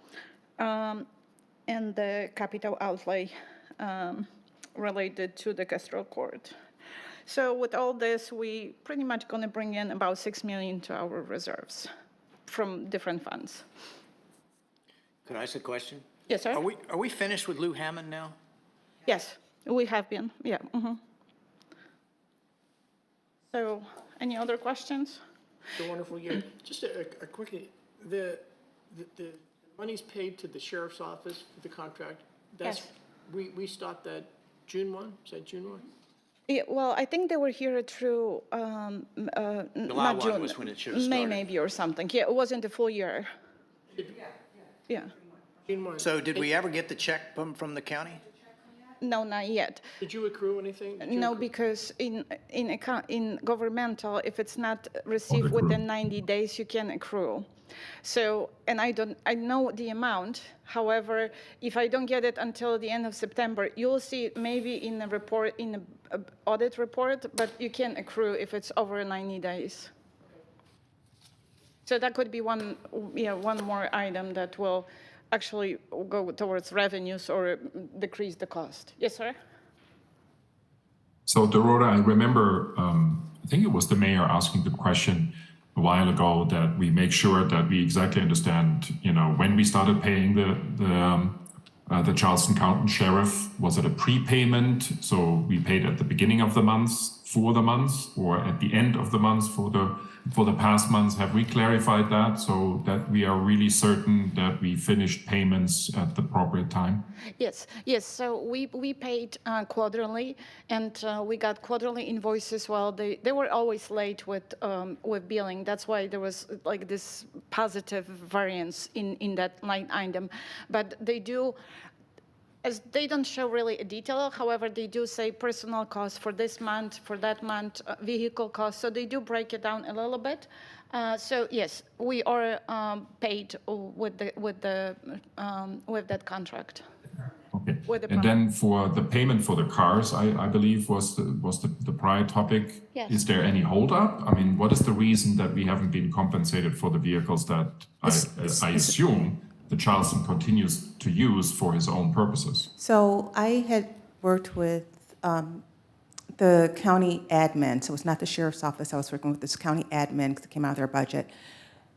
And the capital outlay related to the Castro Court. So with all this, we pretty much going to bring in about 6 million to our reserves from different funds. Could I ask a question? Yes, sir? Are we finished with Lou Hammond now? Yes, we have been, yeah. So, any other questions? It's a wonderful year. Just a quickie, the money's paid to the sheriff's office for the contract. That's, we stopped that June 1, is that June 1? Yeah, well, I think they were here through, July not 1 June. was when it should have May started. maybe or something. Yeah, it wasn't a full year. Yeah. June 1. So did we ever get the check from the county? No, not yet. Did you accrue anything? Did you No, accrue- because in governmental, if it's not received within 90 days, you can accrue. So, and I know the amount. However, if I don't get it until the end of September, you'll see it maybe in a report, in a audit report, but you can accrue if it's over 90 days. So that could be one more item that will actually go towards revenues or decrease the cost. Yes, sir? So Dorota, I remember, I think it was the mayor asking the question a while ago that we make sure that we exactly understand, when we started paying the Charleston County Sheriff. Was it a prepayment? So we paid at the beginning of the months for the months, or at the end of the months for the past months? Have we clarified that so that we are really certain that we finished payments at the appropriate time? Yes. So we paid quarterly, and we got quarterly invoices. Well, they were always late with billing. That's why there was like this positive variance in that line item. But they do, as they don't show really a detail. However, they do say personal costs for this month, for that month, vehicle costs. So they do break it down a little bit. So yes, we are paid with that contract. Okay. With the And then for the payment for the cars, I believe was the prior topic. Yes. Is there any holdup? I mean, what is the reason that we haven't been compensated for the vehicles that I assume the Charleston continues to use for his own purposes? So I had worked with the county admin, so it's not the sheriff's office, I was working with this county admin because it came out of their budget.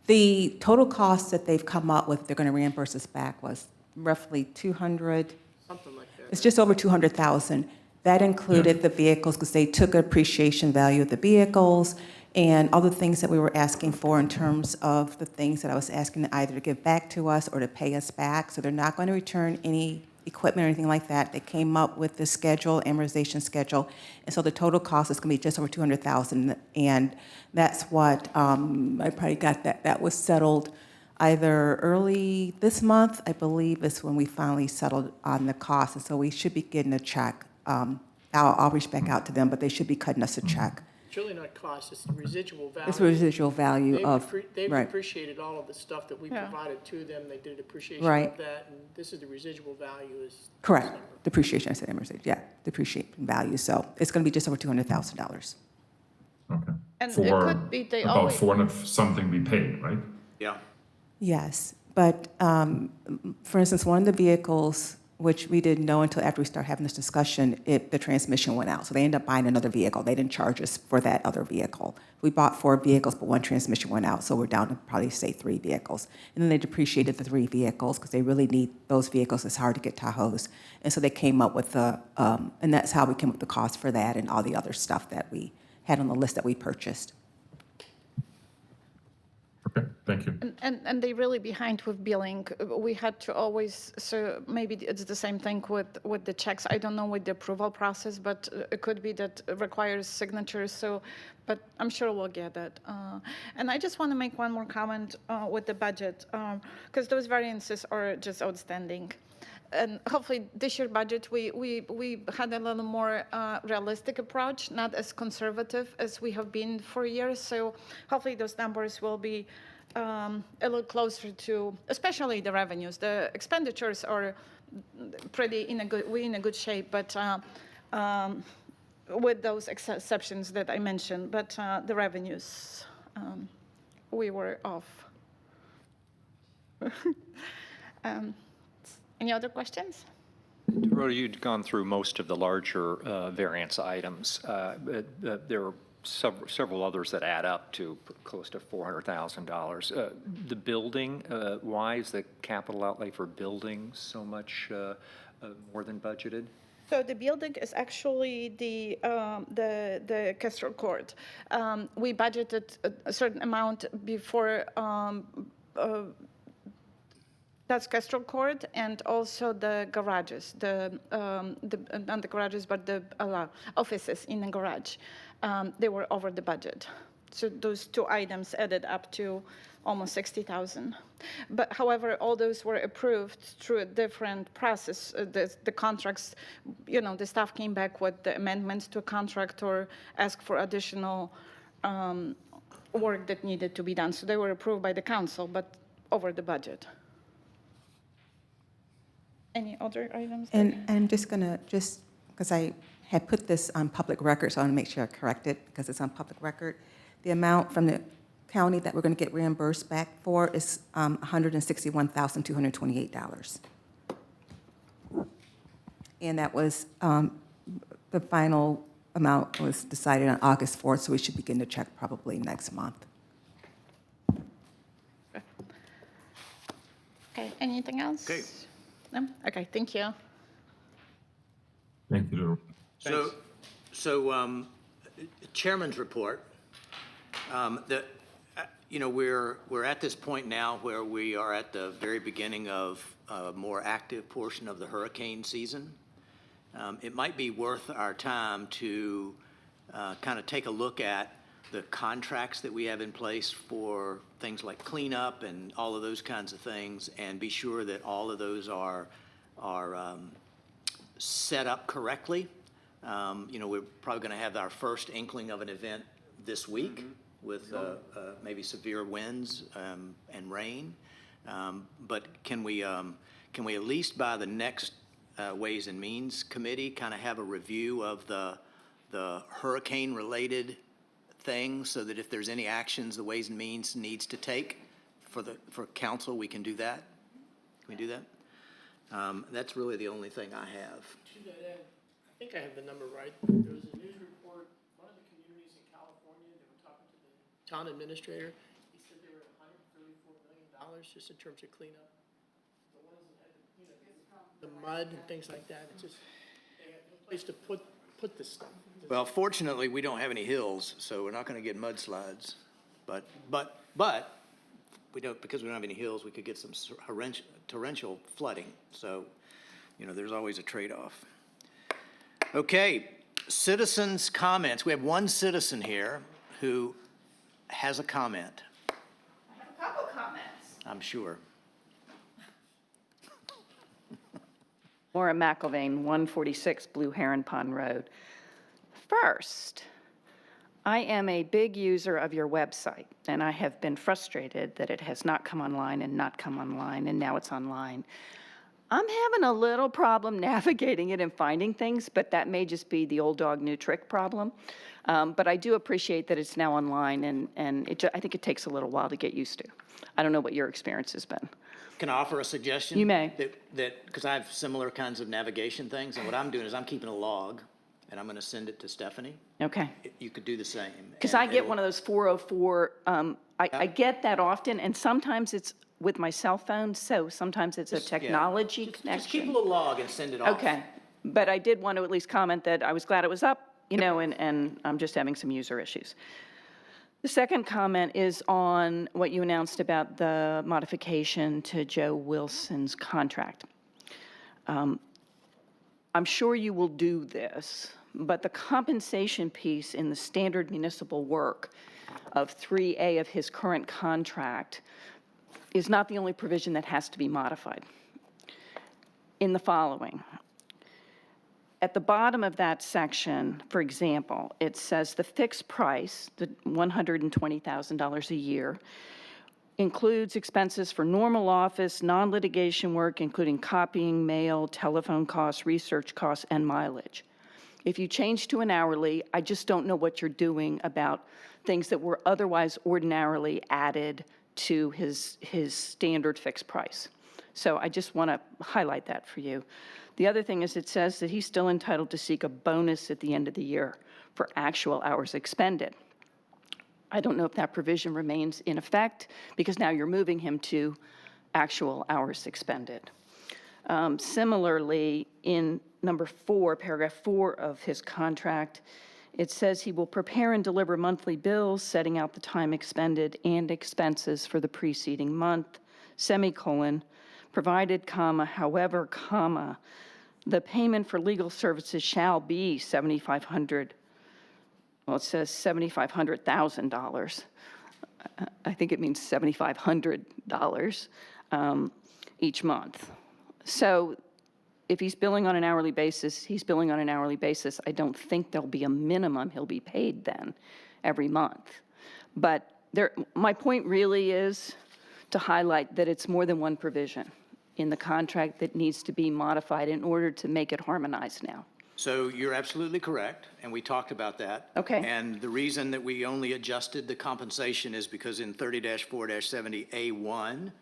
The total cost that they've come up with, they're going to reimburse us back, was roughly 200, Something like that. it's just over 200,000. That included the vehicles because they took appreciation value of the vehicles and other things that we were asking for in terms of the things that I was asking either to give back to us or to pay us back. So they're not going to return any equipment or anything like that. They came up with the schedule, amortization schedule, and so the total cost is going to be just over 200,000. And that's what I probably got that was settled either early this month, I believe, is when we finally settled on the cost. And so we should be getting a check. I'll reach back out to them, but they should be cutting us a check. It's really not cost, it's the residual value. It's the residual value of, They've right. appreciated all of the stuff that we Yeah. provided to them. They did appreciation Right. of that, and this is the residual value is. Correct. Depreciation, I said amortization, yeah, depreciation value. So it's going to be just over $200,000. Okay. And it For could be they about always. 400 something we paid, right? Yeah. Yes, but for instance, one of the vehicles, which we didn't know until after we started having this discussion, the transmission went out. So they ended up buying another vehicle. They didn't charge us for that other vehicle. We bought 4 vehicles, but one transmission went out. So we're down to probably, say, 3 vehicles. And then they depreciated the 3 vehicles because they really need those vehicles. It's hard to get Tahoes. And so they came up with and that's how we came up with the cost for that and all the other stuff that we had on the list that we purchased. Okay, thank you. And they really behind with billing. We had to always, so maybe it's the same thing with the checks. I don't know with the approval process, but it could be that it requires signatures. So, but I'm sure we'll get that. And I just want to make one more comment with the budget, because those variances are just outstanding. And hopefully this year budget, we had a little more realistic approach, not as conservative as we have been for years. So hopefully those numbers will be a little closer to, especially the revenues. The expenditures are pretty we're in a good shape, but with those exceptions that I mentioned. But the revenues, we were off. Okay. Any other questions? DeRosa, you'd gone through most of the larger variance items. There are several others that add up to close to $400,000. The building, why is the capital outlay for building so much more than budgeted? So the building is actually the Kestrel Court. We budgeted a certain amount before, that's Kestrel Court, and also the garages, not the garages, but the offices in the garage. They were over the budget. So those two items added up to almost 60,000. But however, all those were approved through a different process. The contracts, the staff came back with the amendments to a contract or asked for additional work that needed to be done. So they were approved by the council, but over the budget. Any other items? And I'm just gonna, because I had put this on public record, so I want to make sure I correct it, because it's on public record. The amount from the county that we're going to get reimbursed back for is $161,228. And that was, the final amount was decided on August 4th, so we should begin to check probably next month. Okay, anything else? Okay. No? Okay, thank you. Thank you, DeRosa. So, Chairman's report. We're at this point now where we are at the very beginning of a more active portion of the hurricane season. It might be worth our time to kind of take a look at the contracts that we have in place for things like cleanup and all of those kinds of things, and be sure that all of those are set up correctly. We're probably going to have our first inkling of an event this week with maybe severe winds and rain. But can we at least by the next Ways and Means Committee kind of have a review of the hurricane-related things, so that if there's any actions the Ways and Means needs to take for council, we can do that? Can we do that? That's really the only thing I have. To that end, I think I have the number right. There was a news report, one of the communities in California, they were talking to the town administrator. He said they were at $134 million just in terms of cleanup. The ones that had, the mud and things like that, it's just, they had no place to put this stuff. Well, fortunately, we don't have any hills, so we're not going to get mudslides. But we don't, because we don't have any hills, we could get some torrential flooding. So, there's always a trade-off. Okay, citizens' comments. We have one citizen here who has a comment. I have a couple comments. I'm sure. Laura McIlvain, 146 Blue Heron Pond Road. First, I am a big user of your website, and I have been frustrated that it has not come online, and now it's online. I'm having a little problem navigating it and finding things, but that may just be the old dog, new trick problem. But I do appreciate that it's now online, and I think it takes a little while to get used to. I don't know what your experience has been. Can I offer a suggestion? You may. Because I have similar kinds of navigation things, and what I'm doing is I'm keeping a log, and I'm going to send it to Stephanie. Okay. You could do the same. Because I get one of those 404, I get that often, and sometimes it's with my cell phone, so sometimes it's a technology connection. Just keep a little log and send it off. Okay, but I did want to at least comment that I was glad it was up, and I'm just having some user issues. The second comment is on what you announced about the modification to Joe Wilson's contract. I'm sure you will do this, but the compensation piece in the standard municipal work of 3A of his current contract is not the only provision that has to be modified. In the following. At the bottom of that section, for example, it says the fixed price, the $120,000 a year, includes expenses for normal office, non-litigation work, including copying, mail, telephone costs, research costs, and mileage. If you change to an hourly, I just don't know what you're doing about things that were otherwise ordinarily added to his standard fixed price. So I just want to highlight that for you. The other thing is it says that he's still entitled to seek a bonus at the end of the year for actual hours expended. I don't know if that provision remains in effect because now you're moving him to actual hours expended. Similarly, in number 4, paragraph 4 of his contract, it says he will prepare and deliver monthly bills, setting out the time expended and expenses for the preceding month, semicolon, provided, comma, however, comma, the payment for legal services shall be $7,500. Well, it says $7,500,000. I think it means $7,500 each month. So if he's billing on an hourly basis, he's billing on an hourly basis. I don't think there'll be a minimum he'll be paid then every month. But my point really is to highlight that it's more than one provision in the contract that needs to be modified in order to make it harmonized now. So you're absolutely correct, and we talked about that. Okay. And the reason that we only adjusted the compensation is because in 30-4-70A1,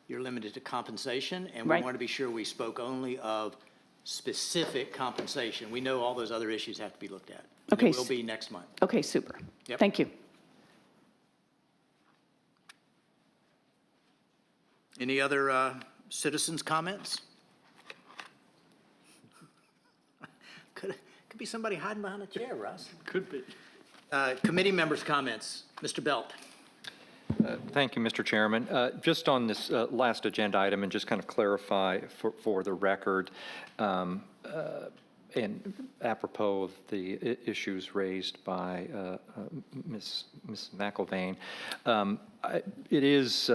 you're limited to compensation, and we Right. want to be sure we spoke only of specific compensation. We know all those other issues have to be looked at. And Okay, it will be next month. Okay, super. Yep. Thank you. Any other citizens' comments? Could be somebody hiding behind a chair, Russ. Could be. Committee members' comments. Mr. Belt. Thank you, Mr. Chairman. Just on this last agenda item, and just kind of clarify for the record, and apropos of the issues raised by Ms. McIlvaine, it is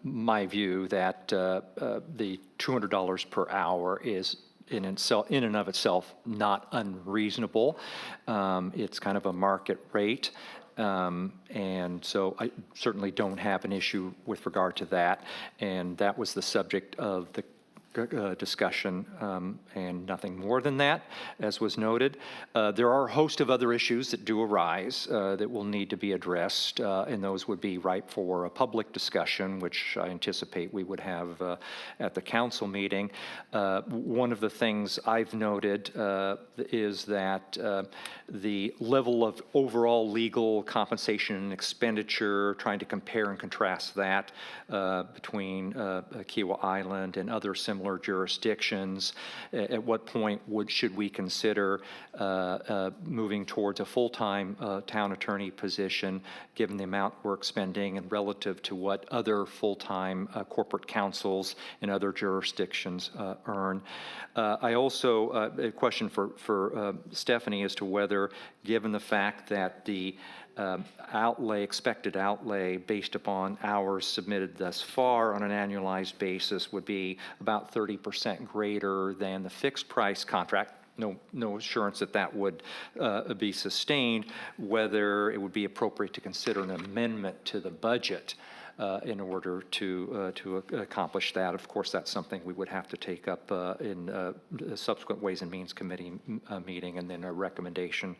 my view that the $200 per hour is in and of itself not unreasonable. It's kind of a market rate. And so I certainly don't have an issue with regard to that. And that was the subject of the discussion, and nothing more than that, as was noted. There are a host of other issues that do arise that will need to be addressed, and those would be ripe for a public discussion, which I anticipate we would have at the council meeting. One of the things I've noted is that the level of overall legal compensation and expenditure, trying to compare and contrast that between Kiawah Island and other similar jurisdictions. At what point should we consider moving towards a full-time town attorney position, given the amount we're expending and relative to what other full-time corporate counsels in other jurisdictions earn? I also, a question for Stephanie as to whether, given the fact that the expected outlay based upon hours submitted thus far on an annualized basis would be about 30% greater than the fixed price contract. No assurance that that would be sustained, whether it would be appropriate to consider an amendment to the budget in order to accomplish that. Of course, that's something we would have to take up in the subsequent Ways and Means Committee meeting, and then a recommendation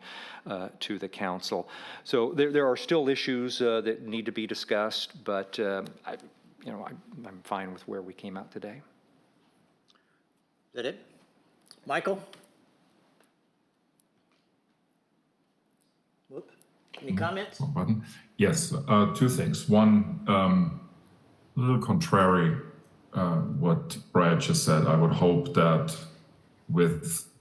to the council. So there are still issues that need to be discussed, but I'm fine with where we came out today. Is that it? Michael? Whoop. Any comments? Button. Yes, two things. One, a little contrary what Brad just said. I would hope that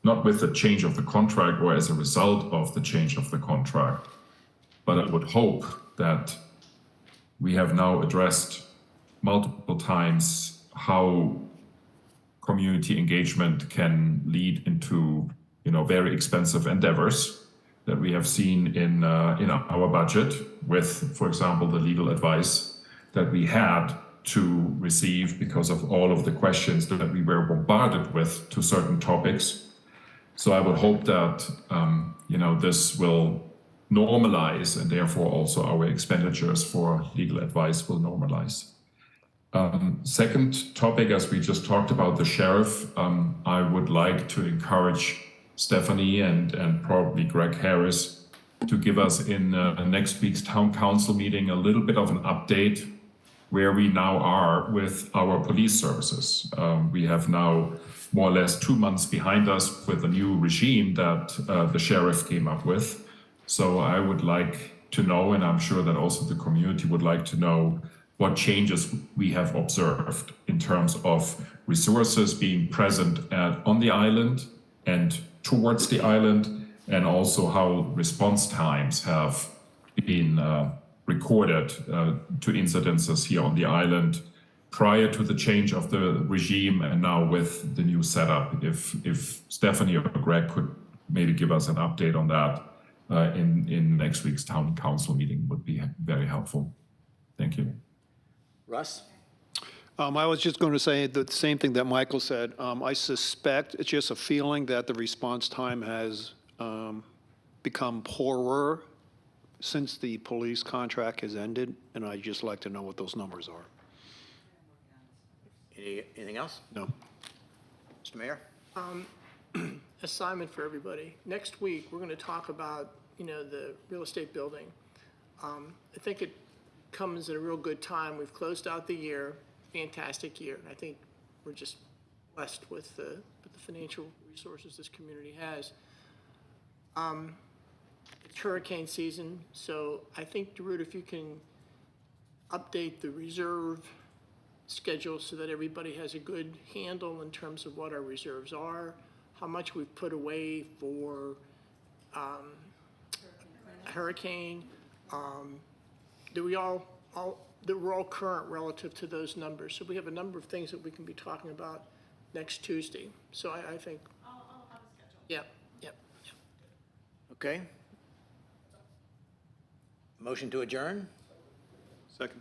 not with the change of the contract or as a result of the change of the contract, but I would hope that we have now addressed multiple times how community engagement can lead into, very expensive endeavors that we have seen in our budget with, for example, the legal advice that we had to receive because of all of the questions that we were bombarded with to certain topics. So I would hope that, this will normalize, and therefore also our expenditures for legal advice will normalize. Second topic, as we just talked about the sheriff, I would like to encourage Stephanie and probably Greg Harris to give us in next week's town council meeting a little bit of an update where we now are with our police services. We have now more or less 2 months behind us with the new regime that the sheriff came up with. So I would like to know, and I'm sure that also the community would like to know, what changes we have observed in terms of resources being present on the island and towards the island, and also how response times have been recorded to incidences here on the island prior to the change of the regime and now with the new setup. If Stephanie or Greg could maybe give us an update on that in next week's town council meeting would be very helpful. Thank you. Russ? I was just going to say the same thing that Michael said. I suspect, it's just a feeling that the response time has become poorer since the police contract has ended, and I'd just like to know what those numbers are. Anything else? No. Mr. Mayor? Assignment for everybody. Next week, we're going to talk about, the real estate building. I think it comes at a real good time. We've closed out the year, fantastic year. And I think we're just blessed with the financial resources this community has. It's hurricane season, so I think, DeRuta, if you can update the reserve schedule so that everybody has a good handle in terms of what our reserves are, how much we've put away for a hurricane, that we're all current relative to those numbers. So we have a number of things that we can be talking about next Tuesday. So I think. I'll have a schedule. Yep. Okay. Motion to adjourn? Second.